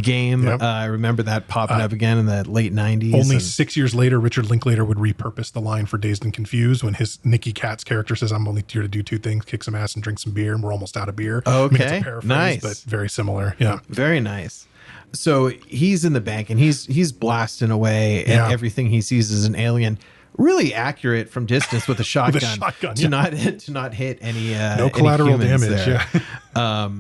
game. Yep. I remember that popping up again in the late 90s. Only 6 years later, Richard Linklater would repurpose the line for Dazed and Confused when his Nicky Katt's character says, I'm only here to do two things, kick some ass and drink some beer, and we're almost out of beer. Okay, it's a paraphrase, nice. But very similar. Yeah. Very nice. So he's in the bank and he's blasting away and everything he sees is an alien. Really accurate from distance with a shotgun, to not hit any no collateral damage. There. Yeah.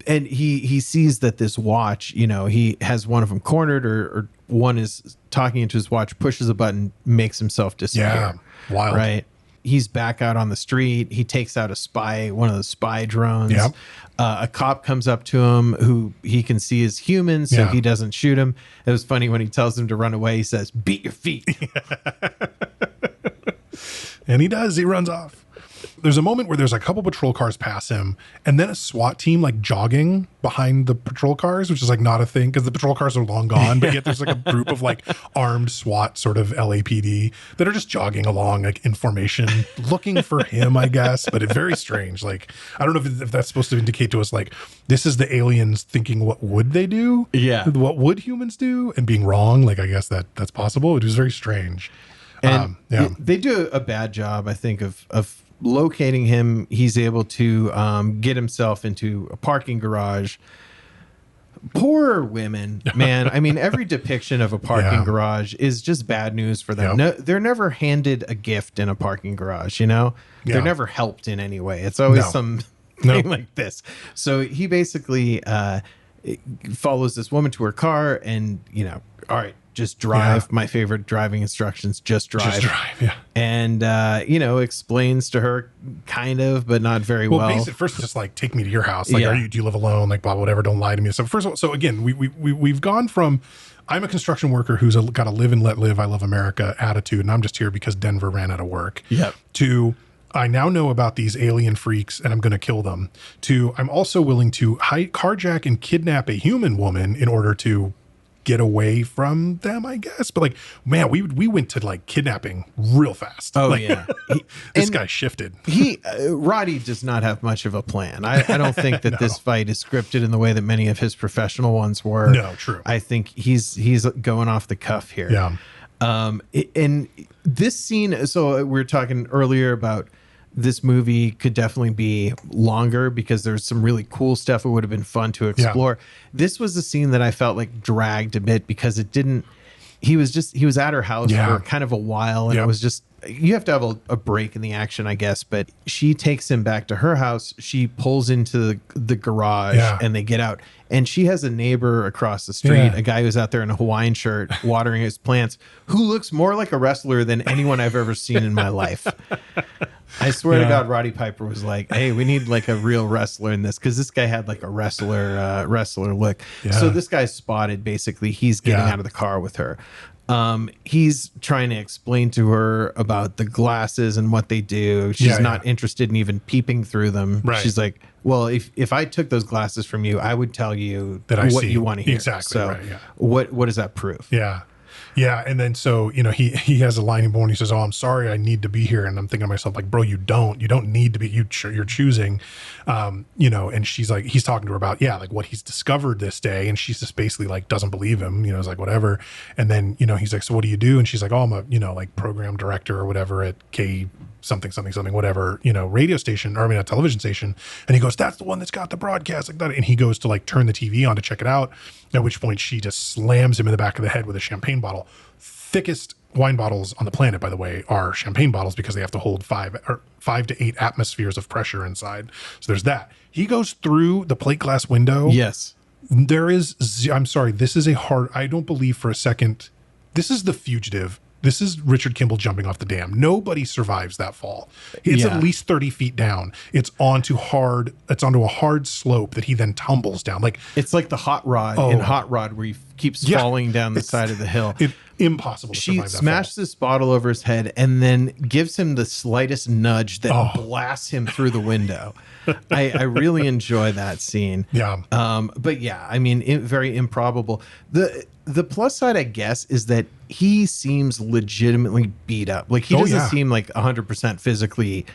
And he sees that this watch, he has one of them cornered or one is talking into his watch, pushes a button, makes himself disappear. Yeah, wild. Right. He's back out on the street. He takes out one of the spy drones. Yep. A cop comes up to him who he can see is human, so he doesn't shoot him. It was funny when he tells him to run away. He says, beat your feet. And he does. He runs off. There's a moment where there's a couple patrol cars pass him and then a SWAT team like jogging behind the patrol cars, which is like not a thing because the patrol cars are long gone, but yet there's like a group of like armed SWAT sort of LAPD that are just jogging along like in formation looking for him, I guess. But it's very strange. Like, I don't know if that's supposed to indicate to us like this is the aliens thinking what would they do? Yeah. What would humans do? And being wrong. Like, I guess that's possible. It was very strange. And they do a bad job, I think, of locating him. He's able to get himself into a parking garage. Poor women, man. I mean, every depiction of a parking garage is just bad news for them. No, they're never handed a gift in a parking garage, They're never helped in any way. It's always something like this. So he basically follows this woman to her car and, all right, just drive. My favorite driving instructions, just drive. Just drive, yeah. And, explains to her kind of, but not very well. Basically, first it's just like, take me to your house. Like, do you live alone? Like, blah, whatever. Don't lie to me. So first of all, so again, we've gone from, I'm a construction worker who's got a live and let live, I love America attitude. And I'm just here because Denver ran out of work. Yep. To, I now know about these alien freaks and I'm going to kill them. To, I'm also willing to carjack and kidnap a human woman in order to get away from them, I guess. But like, man, we went to like kidnapping real fast. Oh, like, yeah. This guy shifted. Roddy does not have much of a plan. I don't think that this fight is scripted in the way that many of his professional ones were. No, true. I think he's going off the cuff here. Yeah. And this scene, so we were talking earlier about this movie could definitely be longer because there's some really cool stuff. It would have been fun to explore. Yeah. This was a scene that I felt like dragged a bit because it didn't, he was at her house for kind of a while and it was just, you have to have a break in the action, I guess, but she takes him back to her house. She pulls into the garage and they get out. And she has a neighbor across the street, a guy who's out there in a Hawaiian shirt watering his plants, who looks more like a wrestler than anyone I've ever seen in my life. I swear to God, Roddy Piper was like, hey, we need like a real wrestler in this because this guy had like a wrestler look. Yeah. So this guy's spotted, basically. He's getting out of the car with her. He's trying to explain to her about the glasses and what they do. She's not interested in even peeping through them. Right. She's like, well, if I took those glasses from you, I would tell you That I what see. you want to hear. Exactly, So right, yeah. what does that prove? Yeah. Yeah. And then so, he has a line in born. He says, "Oh, I'm sorry, I need to be here." And I'm thinking to myself, like, bro, you don't need to be, you're choosing, and she's like, he's talking to her about, like what he's discovered this day. And she's just basically like, doesn't believe him, is like, whatever. And then, he's like, "So what do you do?" And she's like, "Oh, I'm a, like program director or whatever at K something, whatever, radio station, or I mean, a television station." And he goes, "That's the one that's got the broadcast like that." And he goes to like turn the TV on to check it out. At which point she just slams him in the back of the head with a champagne bottle. Thickest wine bottles on the planet, by the way, are champagne bottles because they have to hold 5 to 8 atmospheres of pressure inside. So there's that. He goes through the plate glass window. Yes. I'm sorry. This is I don't believe for a second. This is The Fugitive. This is Richard Kimball jumping off the dam. Nobody survives that fall. It's at least 30 feet down. It's onto a hard slope that he then tumbles down. Like it's like the hot rod in Hot Rod where he keeps falling down the side of the hill. Impossible to survive that fall. She smashed this bottle over his head and then gives him the slightest nudge that blasts him through the window. I really enjoy that scene. Yeah. But yeah, I mean, very improbable. The plus side, I guess, is that he seems legitimately beat up. Like he doesn't seem like 100% physically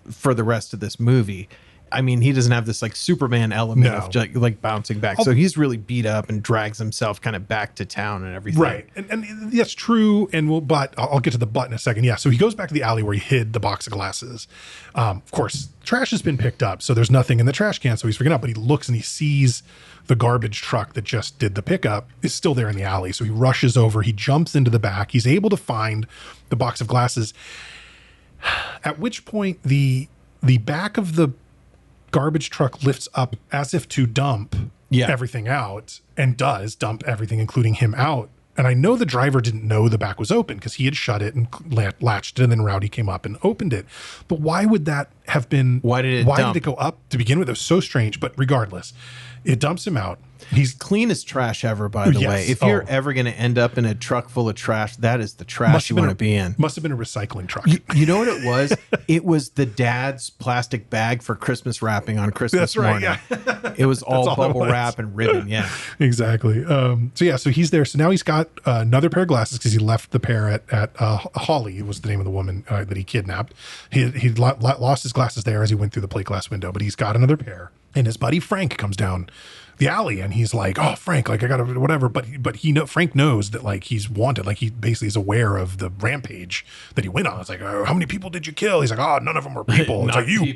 for the rest of this movie. I mean, he doesn't have this like Superman element of like bouncing back. So he's really beat up and drags himself kind of back to town and everything. Right. And that's true. But I'll get to the but in a second. Yeah. So he goes back to the alley where he hid the box of glasses. Of course, trash has been picked up. So there's nothing in the trash can. So he's freaking out, but he looks and he sees the garbage truck that just did the pickup is still there in the alley. So he rushes over, he jumps into the back. He's able to find the box of glasses. At which point the back of the garbage truck lifts up as if to dump everything out, and does dump everything, including him, out. And I know the driver didn't know the back was open because he had shut it and latched it, and then Rowdy came up and opened it. But why would that have been? Why did it go up to begin with? It was so strange. But regardless, it dumps him out. He's cleanest trash ever, by the way. If you're ever going to end up in a truck full of trash, that is the trash you want to be in. Must have been a recycling truck. You know what it was? It was the dad's plastic bag for Christmas wrapping on Christmas morning. Yeah. It was all bubble wrap and ribbon. Yeah, exactly. So he's there. So now he's got another pair of glasses because he left the pair at Holly, was the name of the woman that he kidnapped. He lost his glasses there as he went through the plate glass window, but he's got another pair. And his buddy Frank comes down the alley and he's like, "Oh, Frank, like I gotta whatever." But Frank knows that like he's wanted. Like he basically is aware of the rampage that he went on. It's like, "Oh, how many people did you kill?" He's like, "Oh, none of them were people." It's like, you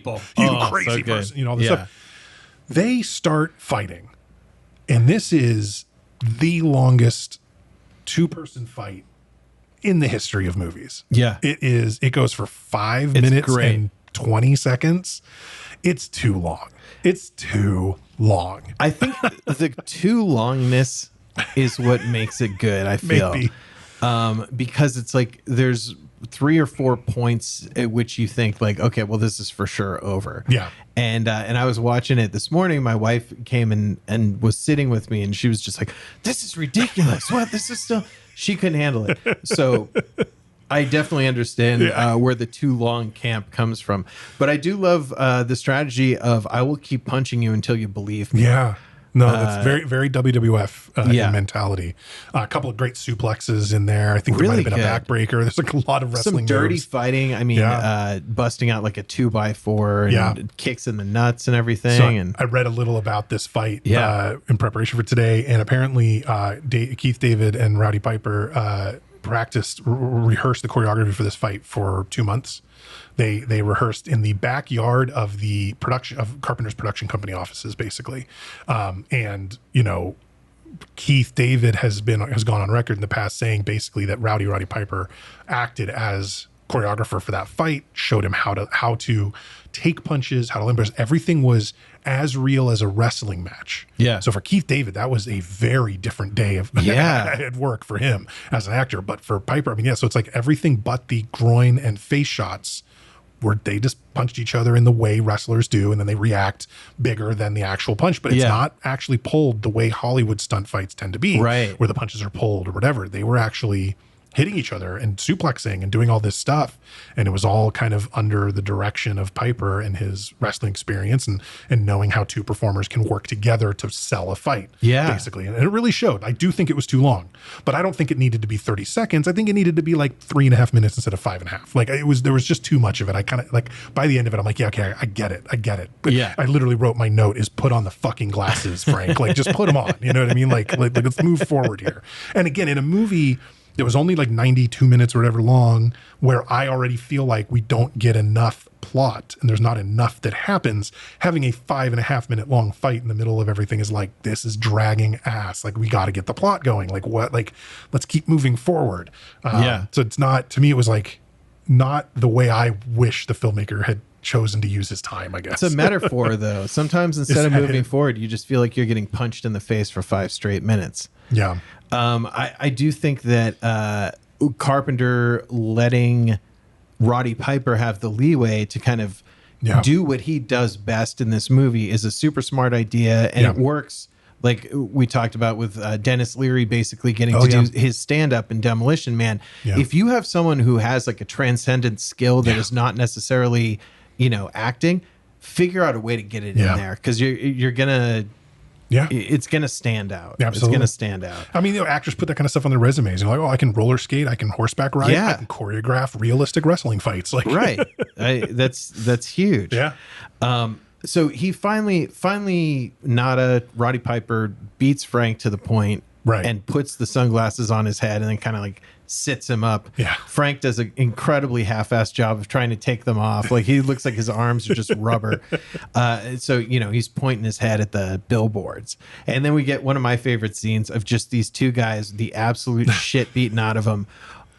crazy person, all this stuff. They start fighting, and this is the longest 2-person fight in the history of movies. Yeah, it is. It goes for 5 minutes and 20 seconds. It's too long. It's too long. I think the too longness is what makes it good, I feel. Maybe. Because it's like there's 3 or 4 points at which you think like, okay, well, this is for sure over. Yeah. And I was watching it this morning. My wife came and was sitting with me and she was just like, "This is ridiculous. What? This is still..." She couldn't handle it. So I definitely understand where the too long camp comes from. But I do love the strategy of I will keep punching you until you believe me. Yeah. No, that's very, very WWF mentality. A couple of great suplexes in there. I think there might have been a backbreaker. There's like a lot of wrestling Some dirty moves. fighting. I mean, busting out like a 2x4 and kicks in the nuts and everything. So and I read a little about this fight in preparation for today. And apparently Keith David and Rowdy Piper rehearsed the choreography for this fight for 2 months. They rehearsed in the backyard of the Carpenter's production company offices, basically. And Keith David has gone on record in the past saying basically that Rowdy Roddy Piper acted as choreographer for that fight, showed him how to take punches, how to limber. Everything was as real as a wrestling match. Yeah. So for Keith David, that was a very different day of at work for him as an actor. But for Piper, I mean, so it's like everything but the groin and face shots they just punched each other in the way wrestlers do, and then they react bigger than the actual punch. But it's not actually pulled the way Hollywood stunt fights tend to be, right? Where the punches are pulled or whatever. They were actually hitting each other and suplexing and doing all this stuff. And it was all kind of under the direction of Piper and his wrestling experience and knowing how two performers can work together to sell a fight. Yeah. Basically. And it really showed. I do think it was too long, but I don't think it needed to be 30 seconds. I think it needed to be like 3.5 minutes instead of 5.5. Like there was just too much of it. I kind of like by the end of it, I'm like, yeah, okay, I get it. But I literally wrote my note is put on the fucking glasses, Frank. Like just put them on. You know what I mean? Like let's move forward here. And again, in a movie it was only like 92 minutes or whatever long, where I already feel like we don't get enough plot and there's not enough that happens. Having a 5.5 minute long fight in the middle of everything is like, this is dragging ass. Like we got to get the plot going. Like what, like let's keep moving forward. So it's not, to me, it was like not the way I wish the filmmaker had chosen to use his time, I guess. It's a metaphor though. Sometimes instead of moving forward, you just feel like you're getting punched in the face for 5 straight minutes. Yeah. I do think that Carpenter letting Roddy Piper have the leeway to kind of do what he does best in this movie is a super smart idea, and it works. Like we talked about with Dennis Leary basically getting to do his stand-up in Demolition Man. Yeah. If you have someone who has like a transcendent skill that is not necessarily, acting, figure out a way to get it in there, because you're gonna. Yeah, it's going to stand out. Absolutely. It's going to stand out. I mean, actors put that kind of stuff on their resumes. You're like, oh, I can roller skate, I can horseback ride, I can choreograph realistic wrestling fights. Like, right. That's huge. Yeah. So he finally, Roddy Piper beats Frank to the point, and puts the sunglasses on his head, and then kind of like sits him up. Yeah. Frank does an incredibly half-assed job of trying to take them off. Like he looks like his arms are just rubber. So, he's pointing his head at the billboards. And then we get one of my favorite scenes of just these two guys, the absolute shit beaten out of them,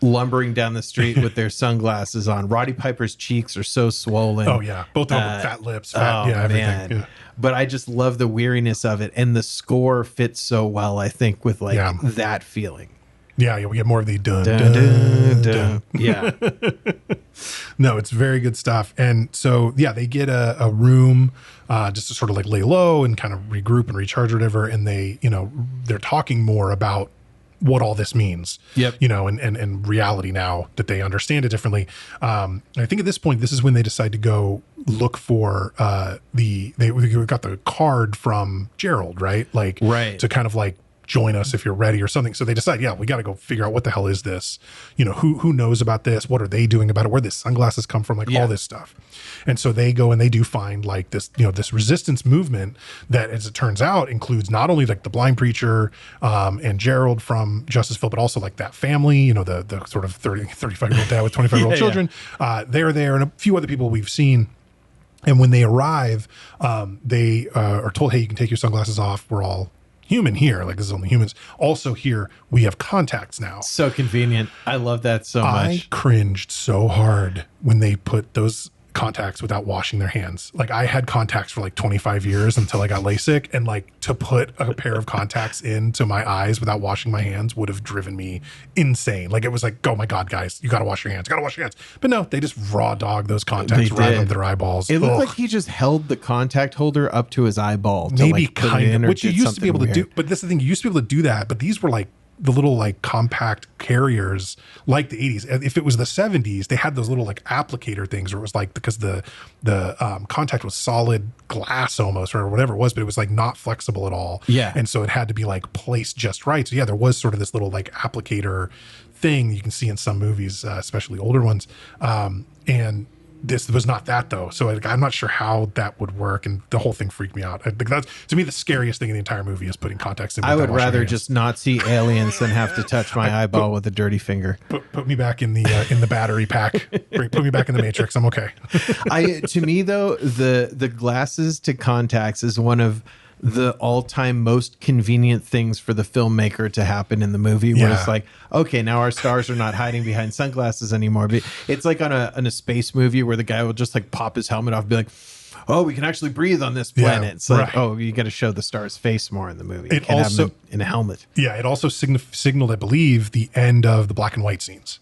lumbering down the street with their sunglasses on. Roddy Piper's cheeks are so swollen. Oh yeah. Both of them fat lips, everything. Yeah. But I just love the weariness of it. And the score fits so well, I think, with that feeling. Yeah, we get more of the dun, dun, dun, dun. Yeah. No, it's very good stuff. And so, they get a room just to sort of like lay low and kind of regroup and recharge or whatever. And they, they're talking more about what all this means. Yep. And reality now that they understand it differently. I think at this point, this is when they decide to go look for we got the card from Gerald, right? Like, to kind of like join us if you're ready or something. So they decide, we got to go figure out what the hell is this? Who knows about this? What are they doing about it? Where did sunglasses come from? Like all this stuff. And so they go and they do find like this, this resistance movement that, as it turns out, includes not only like the blind preacher and Gerald from Justiceville, but also like that family, the sort of 35-year-old dad with 25-year-old children. They're there, and a few other people we've seen. And when they arrive, they are told, hey, you can take your sunglasses off. We're all human here. Like, this is only humans. Also here, we have contacts now. So convenient. I love that so much. I cringed so hard when they put those contacts without washing their hands. Like, I had contacts for like 25 years until I got LASIK, and like to put a pair of contacts into my eyes without washing my hands would have driven me insane. Like, it was like, oh my God, guys, you got to wash your hands. But no, they just raw dog those contacts right up their eyeballs. It looked like he just held the contact holder up to his eyeball. Maybe kind of, which you used to be able to do. But this is the thing, you used to be able to do that. But these were like the little like compact carriers like the 80s. If it was the 70s, they had those little like applicator things where it was like, because the contact was solid glass almost or whatever it was, but it was like not flexible at all. Yeah. And so it had to be like placed just right. So there was sort of this little like applicator thing you can see in some movies, especially older ones. And this was not that though. So I'm not sure how that would work. And the whole thing freaked me out. I think that's, to me, the scariest thing in the entire movie is putting contacts in. I would rather just not see aliens than have to touch my eyeball with a dirty finger. Put me back in the battery pack. Put me back in the Matrix. I'm okay. To me though, the glasses to contacts is one of the all-time most convenient things for the filmmaker to happen in the movie, where it's like, okay, now our stars are not hiding behind sunglasses anymore. But it's like on a space movie where the guy will just like pop his helmet off and be like, oh, we can actually breathe on this planet. It's like, oh, you got to show the star's face more in the movie. You can't have him in a helmet. Yeah, it also signaled, I believe, the end of the black and white scenes.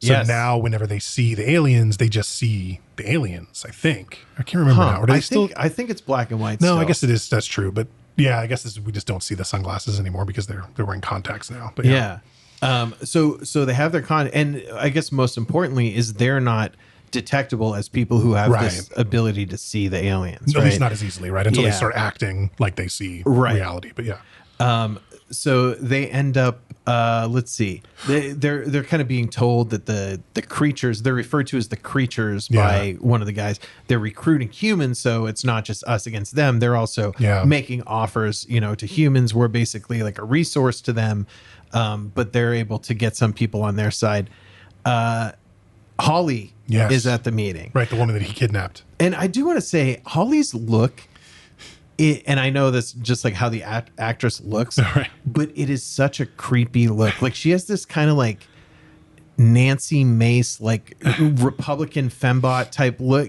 So Yes. now whenever they see the aliens, they just see the aliens, I think. I can't remember now. Or do they I think it's black and white. No, still. I guess it is. That's true. But yeah, I guess we just don't see the sunglasses anymore because they're wearing contacts now. But Yeah. So they have their and I guess most importantly is they're not detectable as people who have this ability to see the aliens. At least not as easily, right? Until they Yeah. start acting like they see Right. reality. But yeah. So they end up let's see. They're kind of being told that the creatures, they're referred to as the creatures by one of the guys. They're recruiting humans, so it's not just us against them. They're also making offers, to humans. We're basically like a resource to them. But they're able to get some people on their side. Holly is at the meeting. Right, the woman that he kidnapped. And I do want to say Holly's look, and I know that's just like how the actress looks, but it is such a creepy look. Like she has this kind of like Nancy Mace, like Republican fembot type look,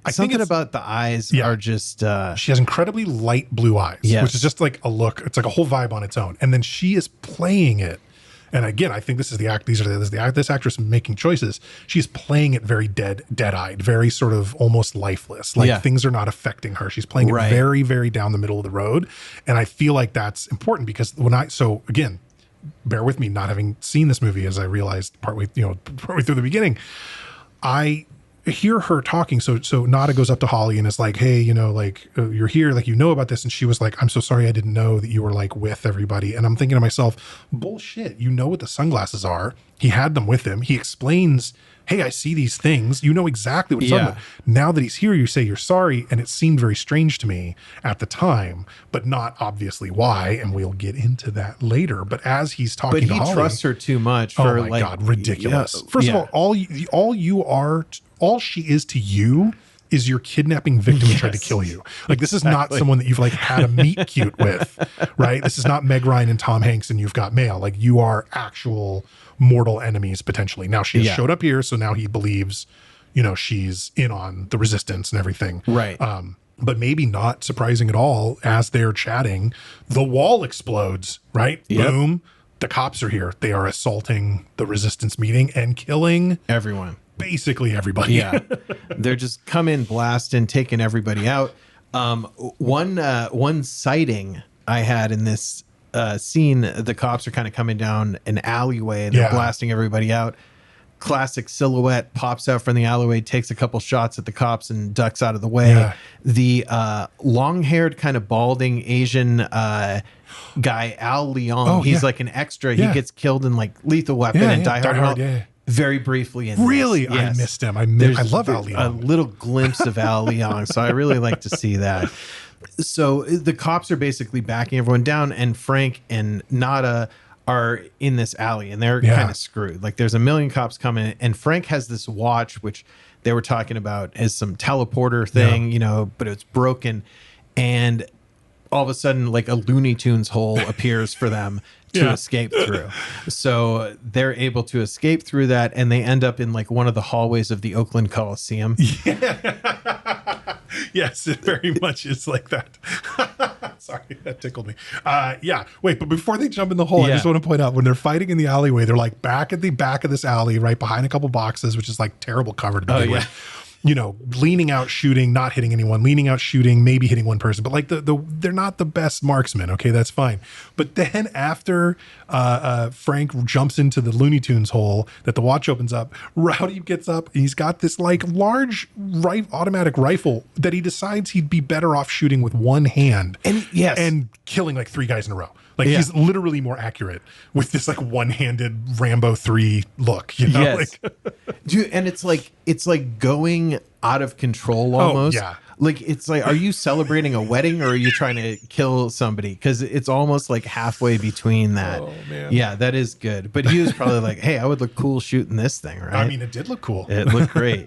I something about the eyes are just... she has incredibly light blue eyes, which is just like a look. It's like a whole vibe on its own. And then she is playing it. And again, I think this is this actress making choices. She's playing it very dead-eyed, very sort of almost lifeless. Like things are not affecting her. She's playing it very, very down the middle of the road. And I feel like that's important because so again, bear with me not having seen this movie, as I realized partway through the beginning, I hear her talking. So Nada goes up to Holly and is like, hey, you're here, like, about this. And she was like, I'm so sorry. I didn't know that you were like with everybody. And I'm thinking to myself, bullshit. You know what the sunglasses are. He had them with him. He explains, hey, I see these things. You know exactly what he's talking about. Now that he's here, you say you're sorry. And it seemed very strange to me at the time, but not obviously why. And we'll get into that later. But as he's talking to Holly, trusts her too much. For, oh my God, ridiculous. First of all she is to you is your kidnapping victim who tried to kill you. Like, this is not someone that you've like had a meet cute with, right? This is not Meg Ryan and Tom Hanks and You've Got Mail. Like, you are actual mortal enemies potentially. Now she has showed up here, so now he believes, she's in on the resistance and everything. Right. But maybe not surprising at all. As they're chatting, the wall explodes, right? Yep. Boom. The cops are here. They are assaulting the resistance meeting and killing everyone. Basically everybody. Yeah. They're just coming, blasting, taking everybody out. One sighting I had in this scene, the cops are kind of coming down an alleyway and they're blasting everybody out. Classic silhouette pops out from the alleyway, takes a couple shots at the cops and ducks out of the way. Yeah. The long-haired, kind of balding Asian guy, Al Leong, he's like an extra. He gets killed in like Lethal Weapon and Die Hard. Very briefly in really this. Yes. I missed him. I love Al Leong. A little glimpse of Al Leong, so I really like to see that. So the cops are basically backing everyone down, and Frank and Nada are in this alley, and they're kind of screwed. Like, there's a million cops coming, and Frank has this watch, which they were talking about as some teleporter thing, but it's broken, and all of a sudden, like, a Looney Tunes hole appears for them to escape through. So they're able to escape through that, and they end up in like one of the hallways of the Oakland Coliseum. Yes, it very much is like that. Sorry, that tickled me. Wait, but before they jump in the hole, I just want to point out, when they're fighting in the alleyway, they're like back at the back of this alley, right behind a couple boxes, which is like terrible cover to begin with. Leaning out, shooting, not hitting anyone, leaning out, shooting, maybe hitting one person, but like they're not the best marksmen. Okay, that's fine. But then after Frank jumps into the Looney Tunes hole that the watch opens up, Rowdy gets up and he's got this like large automatic rifle that he decides he'd be better off shooting with one hand and killing like 3 guys in a row. Like, he's literally more accurate with this like one-handed Rambo 3 look, Yes. Dude, and it's like going out of control almost. Like, it's like, are you celebrating a wedding or are you trying to kill somebody? Because it's almost like halfway between that. Oh, man. Yeah, that is good. But he was probably like, hey, I would look cool shooting this thing, right? I mean, it did look cool. It looked great.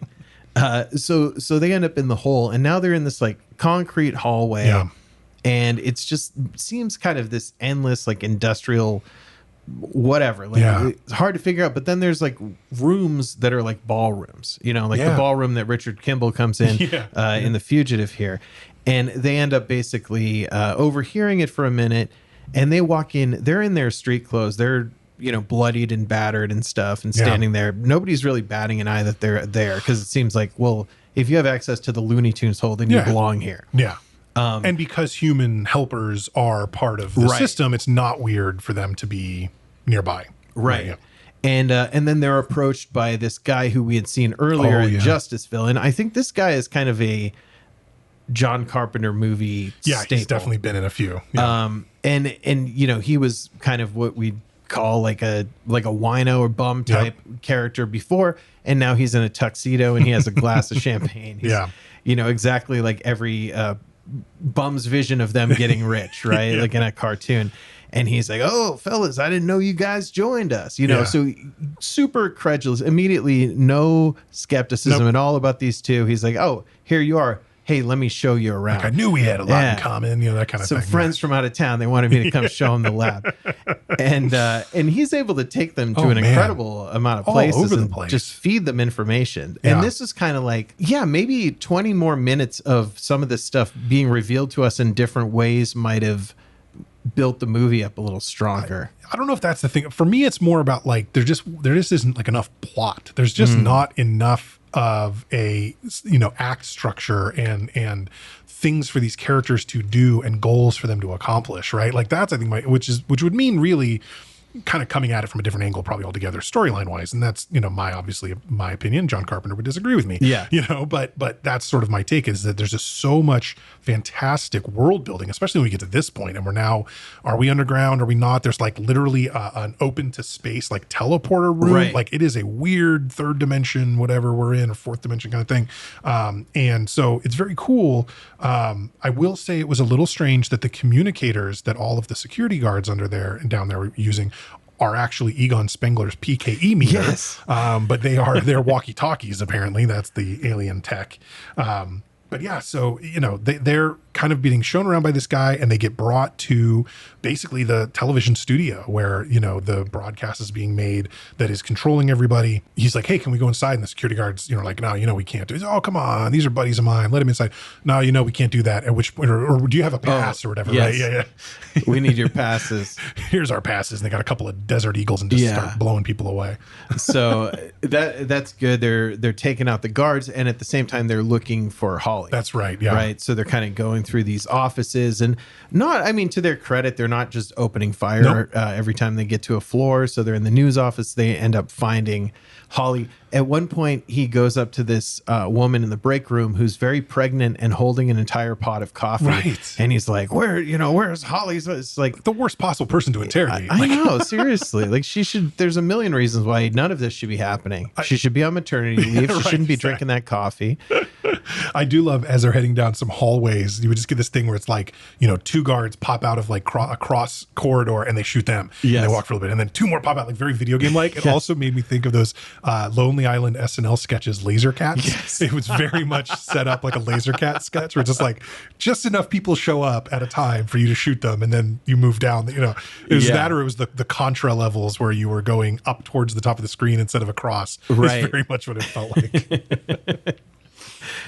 So they end up in the hole, and now they're in this like concrete hallway. Yeah. And it's just seems kind of this endless, like, industrial whatever. Like, it's hard to figure out. But then there's like rooms that are like ballrooms, the ballroom that Richard Kimball comes in in The Fugitive here. And they end up basically overhearing it for a minute, and they walk in. They're in their street clothes. They're bloodied and battered and stuff and standing there. Nobody's really batting an eye that they're there because it seems like, well, if you have access to the Looney Tunes hole, then you belong here. Yeah. And because human helpers are part of the system, it's not weird for them to be nearby. Right. Yeah. And then they're approached by this guy who we had seen earlier in Justiceville. And I think this guy is kind of a John Carpenter movie staple. He's definitely been in a few. Yeah. And he was kind of what we'd call like a wino or bum type character before, and now he's in a tuxedo and he has a glass of champagne. He's, exactly like every bum's vision of them getting rich, right? Like in a cartoon. And he's like, "Oh, fellas, I didn't know you guys joined us." So super credulous, immediately no skepticism at all about these two. He's like, "Oh, here you are. Hey, let me show you around." Like, I knew we had a lot in common, that kind of thing. Some friends from out of town, they wanted me to come show them the lab. And he's able to take them to an incredible amount of places over the and place. just feed them information. Yeah. And this is kind of like, maybe 20 more minutes of some of this stuff being revealed to us in different ways might have built the movie up a little stronger. I don't know if that's the thing. For me, it's more about like there just isn't like enough plot. There's just not enough of a act structure and things for these characters to do and goals for them to accomplish, right? Like that's I think which would mean really kind of coming at it from a different angle probably altogether storyline wise, and that's my opinion. John Carpenter would disagree with me, but that's sort of my take, is that there's just so much fantastic world building, especially when we get to this point and are we underground, are we not? There's like literally an open to space like teleporter room, like it is a weird third dimension whatever we're in, or fourth dimension kind of thing, and so it's very cool. I will say it was a little strange that the communicators that all of the security guards under there and down there were using are actually Egon Spengler's PKE meter. Yes. But they're walkie-talkies, apparently. That's the alien tech. But yeah, so, they're kind of being shown around by this guy, and they get brought to basically the television studio where, the broadcast is being made that is controlling everybody. He's like, "Hey, can we go inside?" And the security guards, like, "No, we can't do it." "Oh, come on. These are buddies of mine. Let him inside." "No, we can't do that." At which point, or do you have a pass or whatever? Yes. Right? Yeah. We need your passes. Here's our passes. And they got a couple of desert eagles and just start blowing people away. So that's good. They're taking out the guards, and at the same time they're looking for Holly. That's right. Yeah. Right. So they're kind of going through these offices, and to their credit, they're not just opening fire every time they get to a floor. So they're in the news office. They end up finding Holly. At one point, he goes up to this woman in the break room who's very pregnant and holding an entire pot of coffee. Right. And he's like, where's Holly? So it's like the worst possible person to interrogate. I know, seriously. Like there's a million reasons why none of this should be happening. She should be on maternity leave. She shouldn't be drinking that coffee. I do love, as they're heading down some hallways, you would just get this thing where it's like, two guards pop out of like a cross corridor and they shoot them. Yes. And they walk for a little bit. And then two more pop out, like very video game like. It also made me think of those Lonely Island SNL sketches, Laser Cats. Yes. It was very much set up like a Laser Cat sketch where it's just like just enough people show up at a time for you to shoot them, and then you move down. It was that, or it was the Contra levels where you were going up towards the top of the screen instead of across. Right. It's very much what it felt like.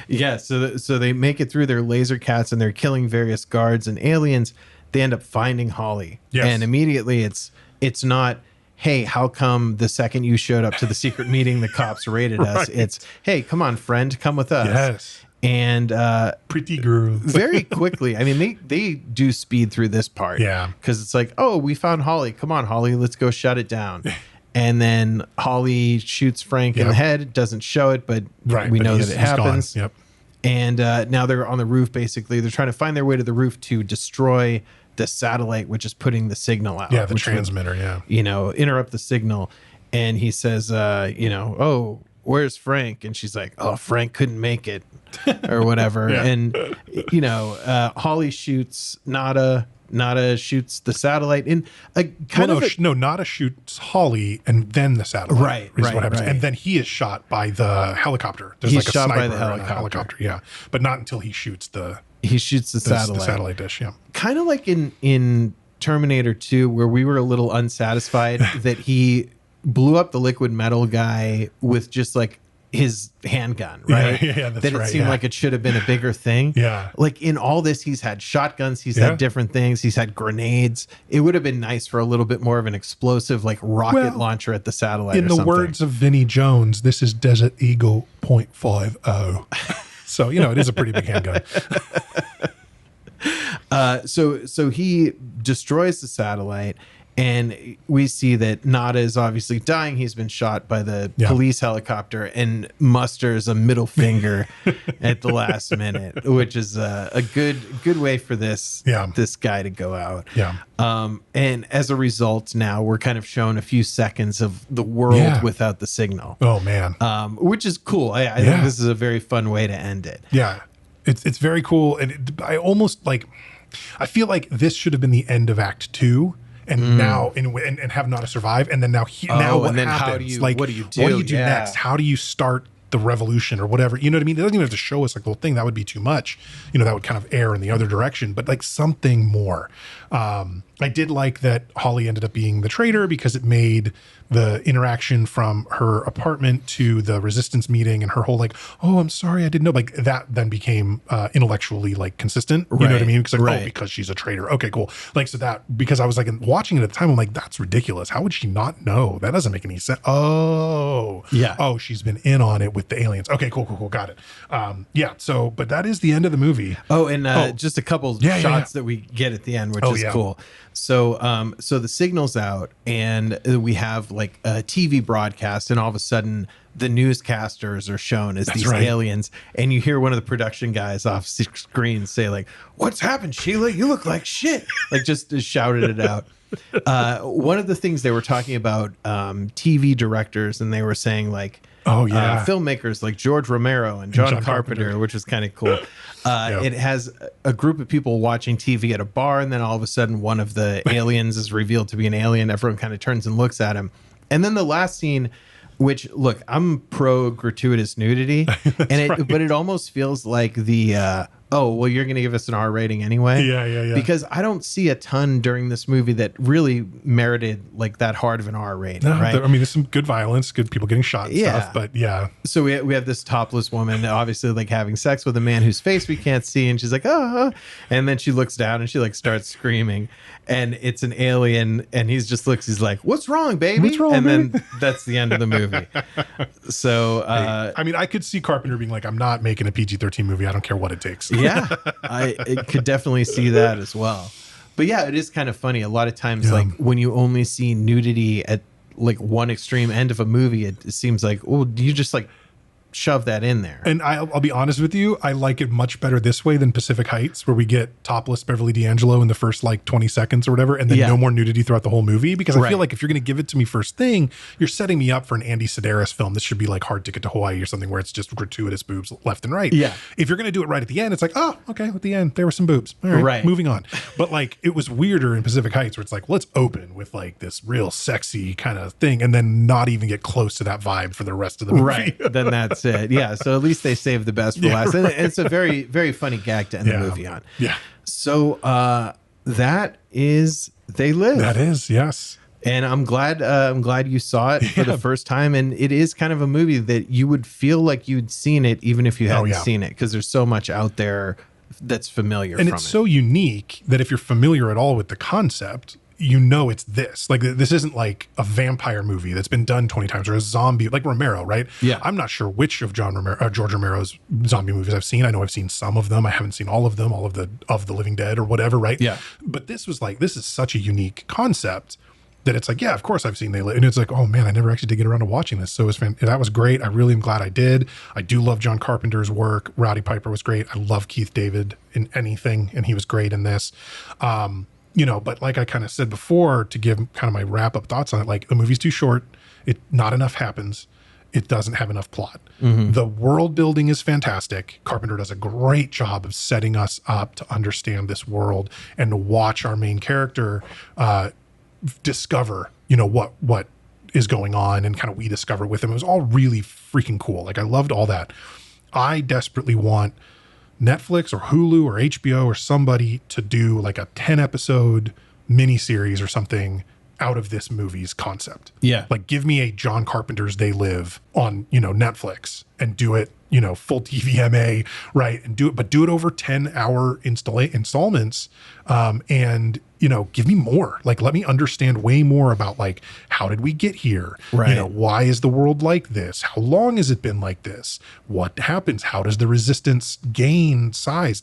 Yeah, so they make it through their laser cats and they're killing various guards and aliens. They end up finding Holly. Yes. And immediately it's not, "Hey, how come the second you showed up to the secret meeting the cops raided us?" It's, "Hey, come on, friend, come with us." Yes. And pretty girl. very quickly, they do speed through this part. Yeah. Because it's like, "Oh, we found Holly. Come on, Holly, let's go shut it down." And then Holly shoots Frank in the head. Doesn't show it, but we know that it happens. Gone. Yep. And now they're on the roof, basically. They're trying to find their way to the roof to destroy the satellite, which is putting the signal out. Yeah, the transmitter, interrupt the signal. And he says, "Oh, where's Frank?" And she's like, "Oh, Frank couldn't make it," or whatever. And, Holly shoots Nada shoots the satellite in a Nada shoots Holly and then the satellite. Right, is what happens. right. And then he is shot by the helicopter. There's He's like a shot by sniper the on a helicopter. yeah. But not until he shoots the satellite. The satellite dish, yeah. Kind of like in Terminator 2, where we were a little unsatisfied that he blew up the liquid metal guy with just like his handgun, right? Yeah, that's that it right, seemed yeah. like it should have been a bigger thing. Yeah. Like in all this, he's had shotguns, he's Yeah. had different things, he's had grenades. It would have been nice for a little bit more of an explosive, like rocket Well, launcher at the satellite. In or the something. words of Vinnie Jones, this is Desert Eagle .50. So, it is a pretty big handgun. So he destroys the satellite, and we see that Nada is obviously dying. He's been shot by the police helicopter and musters a middle finger at the last minute, which is a good way for this guy to go out. Yeah. And as a result, now we're kind of shown a few seconds of the world without the signal. Oh, man. Which is cool. I think this is a very fun way to end it. Yeah. It's very cool. And I almost I feel like this should have been the end of Act 2. And now, and have Nada survive, and then now what then happens? how do you, like, what do you do? What do you do next? How do you start the revolution or whatever? You know what I mean? It doesn't even have to show us like the whole thing. That would be too much. That would kind of err in the other direction. But like something more. I did like that Holly ended up being the traitor because it made the interaction from her apartment to the resistance meeting and her whole like, oh, I'm sorry, I didn't know. Like that then became intellectually like consistent. You know what I mean? Because like, oh, because she's a traitor. Okay, cool. Like so that because I was like watching it at the time, I'm like, that's ridiculous. How would she not know? That doesn't make any sense. Oh, yeah. Oh, she's been in on it with the aliens. Okay, cool. Got it. Yeah. So, but that is the end of the movie. Oh, and just a couple shots that we get at the end, which is cool. So, so the signal's out, and we have like a TV broadcast, and all of a sudden, the newscasters are shown as these aliens, and you hear one of the production guys off screen say, "Like, what's happened, Sheila? You look like shit!" Like, just shouted it out. One of the things they were talking about, TV directors, and they were saying like, filmmakers like George Romero and John Carpenter, which is kind of cool. It has a group of people watching TV at a bar, and then all of a sudden one of the aliens is revealed to be an alien. Everyone kind of turns and looks at him. And then the last scene, which, look, I'm pro gratuitous nudity, but it almost feels like the you're going to give us an R rating anyway. Yeah. Because I don't see a ton during this movie that really merited like that hard of an R rating. No, right? I mean, there's some good violence, good people getting shot and stuff, but yeah. So we have this topless woman, obviously like having sex with a man whose face we can't see, and she's like, oh, and then she looks down and she like starts screaming, and it's an alien, and he's like, what's wrong, baby? What's wrong, and baby? then that's the end of the movie. So I mean, I could see Carpenter being like, I'm not making a PG-13 movie. I don't care what it takes. Yeah, I could definitely see that as well. But yeah, it is kind of funny. A lot of times, like when you only see nudity at like one extreme end of a movie, it seems like, oh, do you just like shove that in there? And I'll be honest with you, I like it much better this way than Pacific Heights, where we get topless Beverly D'Angelo in the first like 20 seconds or whatever, and then no more nudity throughout the whole movie. Because I feel like if you're going to give it to me first thing, you're setting me up for an Andy Sedaris film. This should be like Hard Ticket to Hawaii or something where it's just gratuitous boobs left and right. Yeah. If you're going to do it right at the end, it's like, oh, okay, at the end, there were some boobs. All right, moving on. But like, it was weirder in Pacific Heights where it's like, let's open with like this real sexy kind of thing and then not even get close to that vibe for the rest of the movie. Right. Then that's it. Yeah. So at least they saved the best for last. And it's a very, very funny gag to end the movie on. Yeah. So that is They Live. That is, yes. And I'm glad you saw it for the first time. And it is kind of a movie that you would feel like you'd seen it even if you hadn't seen it, because there's so much out there that's familiar. And it's so unique that if you're familiar at all with the concept, you know it's this. Like, this isn't like a vampire movie that's been done 20 times or a zombie, like Romero, right? Yeah. I'm not sure which of George Romero's zombie movies I've seen. I know I've seen some of them. I haven't seen all of them, all of the Living Dead or whatever, right? Yeah. But this was like, this is such a unique concept that it's like, yeah, of course I've seen They Live. And it's like, oh man, I never actually did get around to watching this. So that was great. I really am glad I did. I do love John Carpenter's work. Rowdy Piper was great. I love Keith David in anything, and he was great in this. But like I kind of said before, to give kind of my wrap up thoughts on it, like the movie's too short. Not enough happens. It doesn't have enough plot. Mm-hmm. The world building is fantastic. Carpenter does a great job of setting us up to understand this world and to watch our main character discover, what is going on, and kind of we discover with him. It was all really freaking cool. Like, I loved all that. I desperately want Netflix or Hulu or HBO or somebody to do like a 10 episode miniseries or something out of this movie's concept. Yeah. Like, give me a John Carpenter's They Live on, Netflix and do it, full TVMA, right? And do it over 10-hour installments. And, give me more. Like, let me understand way more about, like, how did we get here? Right. Why is the world like this? How long has it been like this? What happens? How does the resistance gain size?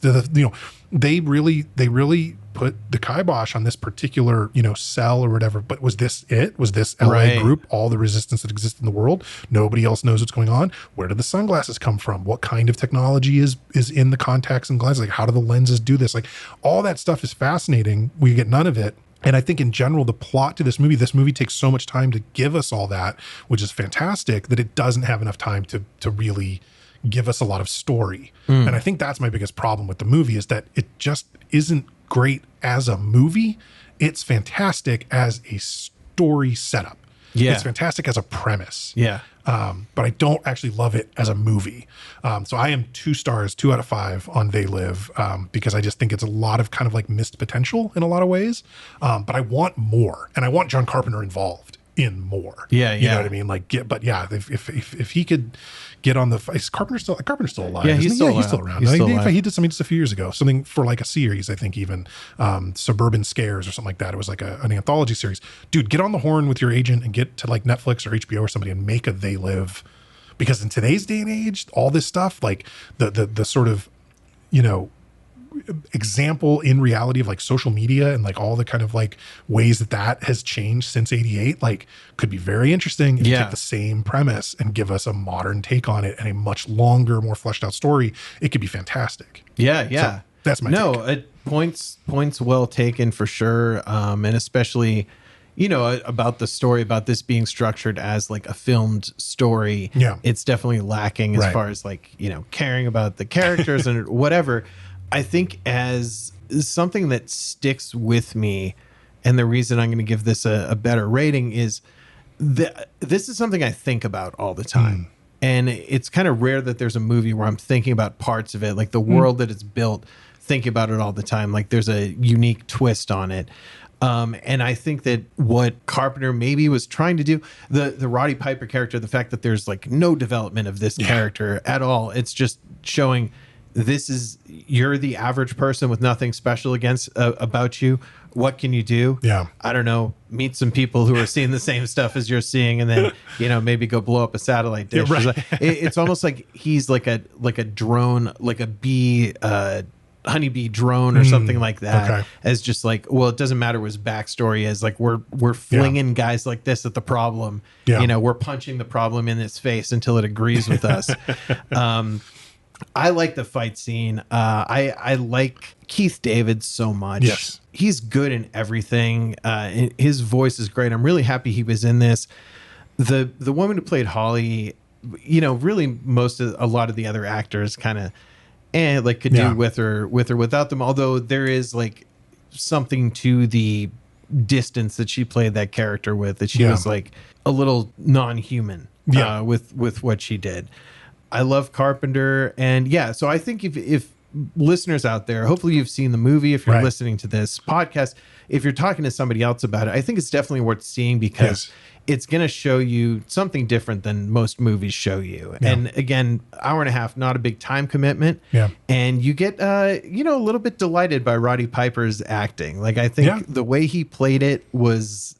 They really put the kibosh on this particular, cell or whatever. But was this it? Was this LA group all the resistance that exists in the world? Nobody else knows what's going on. Where do the sunglasses come from? What kind of technology is in the contacts and glasses? Like, how do the lenses do this? Like, all that stuff is fascinating. We get none of it. And I think in general, the plot to this movie takes so much time to give us all that, which is fantastic, that it doesn't have enough time to really give us a lot of story. And I think that's my biggest problem with the movie, is that it just isn't great as a movie. It's fantastic as a story setup. Yeah. It's fantastic as a premise. Yeah. But I don't actually love it as a movie. So I am 2 stars, 2 out of 5 on They Live, because I just think it's a lot of kind of like missed potential in a lot of ways. But I want more, and I want John Carpenter involved in more. Yeah, You know yeah. what I mean? Like, if he could get on the, is Carpenter's still alive? Yeah, isn't he's he? still He's alive. still around. He's I still think alive. he did something just a few years ago, something for like a series, I think even, Suburban Scares or something like that. It was like an anthology series. Dude, get on the horn with your agent and get to like Netflix or HBO or somebody and make a They Live. Because in today's day and age, all this stuff, like the sort of, example in reality of like social media and like all the kind of like ways that has changed since 88, like could be very interesting. And take the same premise and give us a modern take on it and a much longer, more fleshed out story. It could be fantastic. Yeah. Yeah. So that's my take. Points well taken for sure. And especially, about the story, about this being structured as like a filmed story. Yeah. It's definitely lacking as far as like, caring about the characters and whatever. I think as something that sticks with me, and the reason I'm going to give this a better rating is this is something I think about all the time. And it's kind of rare that there's a movie where I'm thinking about parts of it, like the world that it's built, thinking about it all the time. Like there's a unique twist on it. And I think that what Carpenter maybe was trying to do, the Roddy Piper character, the fact that there's like no development of this character at all, it's just showing you're the average person with nothing special about you. What can you do? Yeah. I don't know. Meet some people who are seeing the same stuff as you're seeing, and then maybe go blow up a satellite dish. Yeah, right. It's almost like he's like a drone, like a honeybee drone or something like that. Okay. As just like, well, it doesn't matter what his backstory is. Like we're flinging guys like this at the problem. Yeah. We're punching the problem in its face until it agrees with us. I like the fight scene. I like Keith David so much. Yes. He's good in everything. His voice is great. I'm really happy he was in this. The woman who played Holly, really a lot of the other actors kind of could do with or without them. Although there is like something to the distance that she played that character with, that she was like a little non-human with what she did. I love Carpenter, and so I think if listeners out there, hopefully you've seen the movie. If you're listening to this podcast, if you're talking to somebody else about it, I think it's definitely worth seeing, because it's going to show you something different than most movies show you. Yeah. And again, hour and a half, not a big time commitment. Yeah. And you get, a little bit delighted by Roddy Piper's acting. Like, I think the way he played it was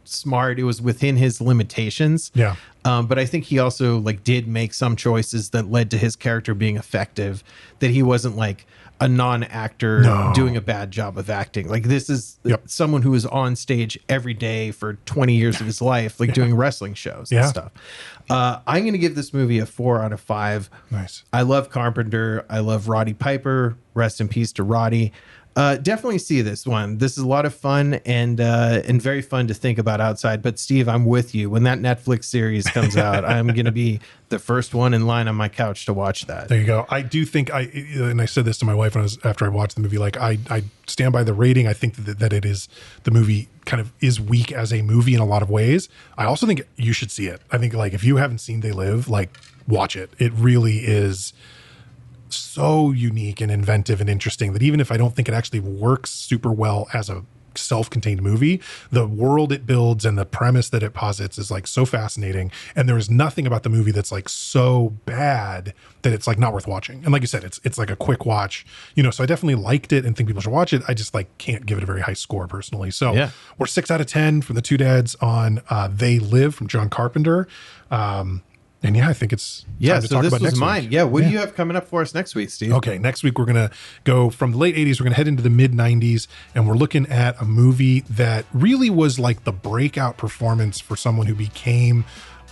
smart. It was within his limitations. Yeah. But I think he also did make some choices that led to his character being effective, that he wasn't like a non-actor doing a bad job of acting. Like, this is someone who is on stage every day for 20 years of his life, doing wrestling shows and stuff. I'm going to give this movie a 4 out of 5. Nice. I love Carpenter. I love Roddy Piper. Rest in peace to Roddy. Definitely see this one. This is a lot of fun and very fun to think about outside. But Steve, I'm with you. When that Netflix series comes out, I'm going to be the first one in line on my couch to watch that. There you go. I do think and I said this to my wife after I watched the movie, I stand by the rating. I think that it is, the movie kind of is weak as a movie in a lot of ways. I also think you should see it. I think if you haven't seen They Live, watch it. It really is so unique and inventive and interesting that even if I don't think it actually works super well as a self-contained movie. The world it builds and the premise that it posits is like so fascinating. And there is nothing about the movie that's like so bad that it's like not worth watching. And like you said, it's like a quick watch, so I definitely liked it and think people should watch it. I just like can't give it a very high score personally. So we're 6 out of 10 from the two dads on They Live from John Carpenter. And I think it's time to so talk this about was next mine. week. Yeah, what do you have coming up for us next week, Steve? Okay, next week we're going to go from the late 80s, we're going to head into the mid 90s, and we're looking at a movie that really was like the breakout performance for someone who became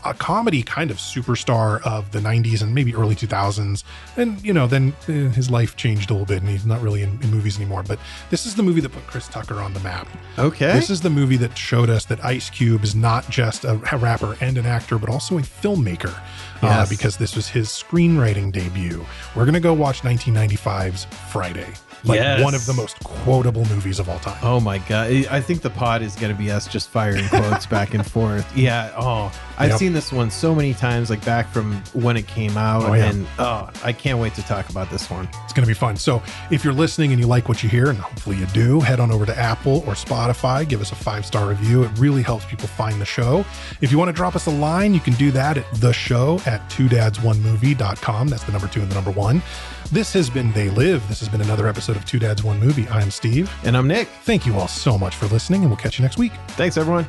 a comedy kind of superstar of the 90s and maybe early 2000s. And, then his life changed a little bit and he's not really in movies anymore. But this is the movie that put Chris Tucker on the map. Okay. This is the movie that showed us that Ice Cube is not just a rapper and an actor, but also a filmmaker. Yes. Because this was his screenwriting debut. We're going to go watch 1995's Friday. One of the most quotable movies of all time. Oh my God. I think the pod is going to be us just firing quotes back and forth. Yeah. Oh, I've seen this one so many times, like back from when it came out. And I can't wait to talk about this one. It's going to be fun. So if you're listening and you like what you hear, and hopefully you do, head on over to Apple or Spotify, give us a 5-star review. It really helps people find the show. If you want to drop us a line, you can do that at the show at twodads1movie.com. That's the number 2 and the number 1. This has been They Live. This has been another episode of Two Dads, One Movie. I'm Steve. And I'm Nick. Thank you all so much for listening, and we'll catch you next week. Thanks, everyone.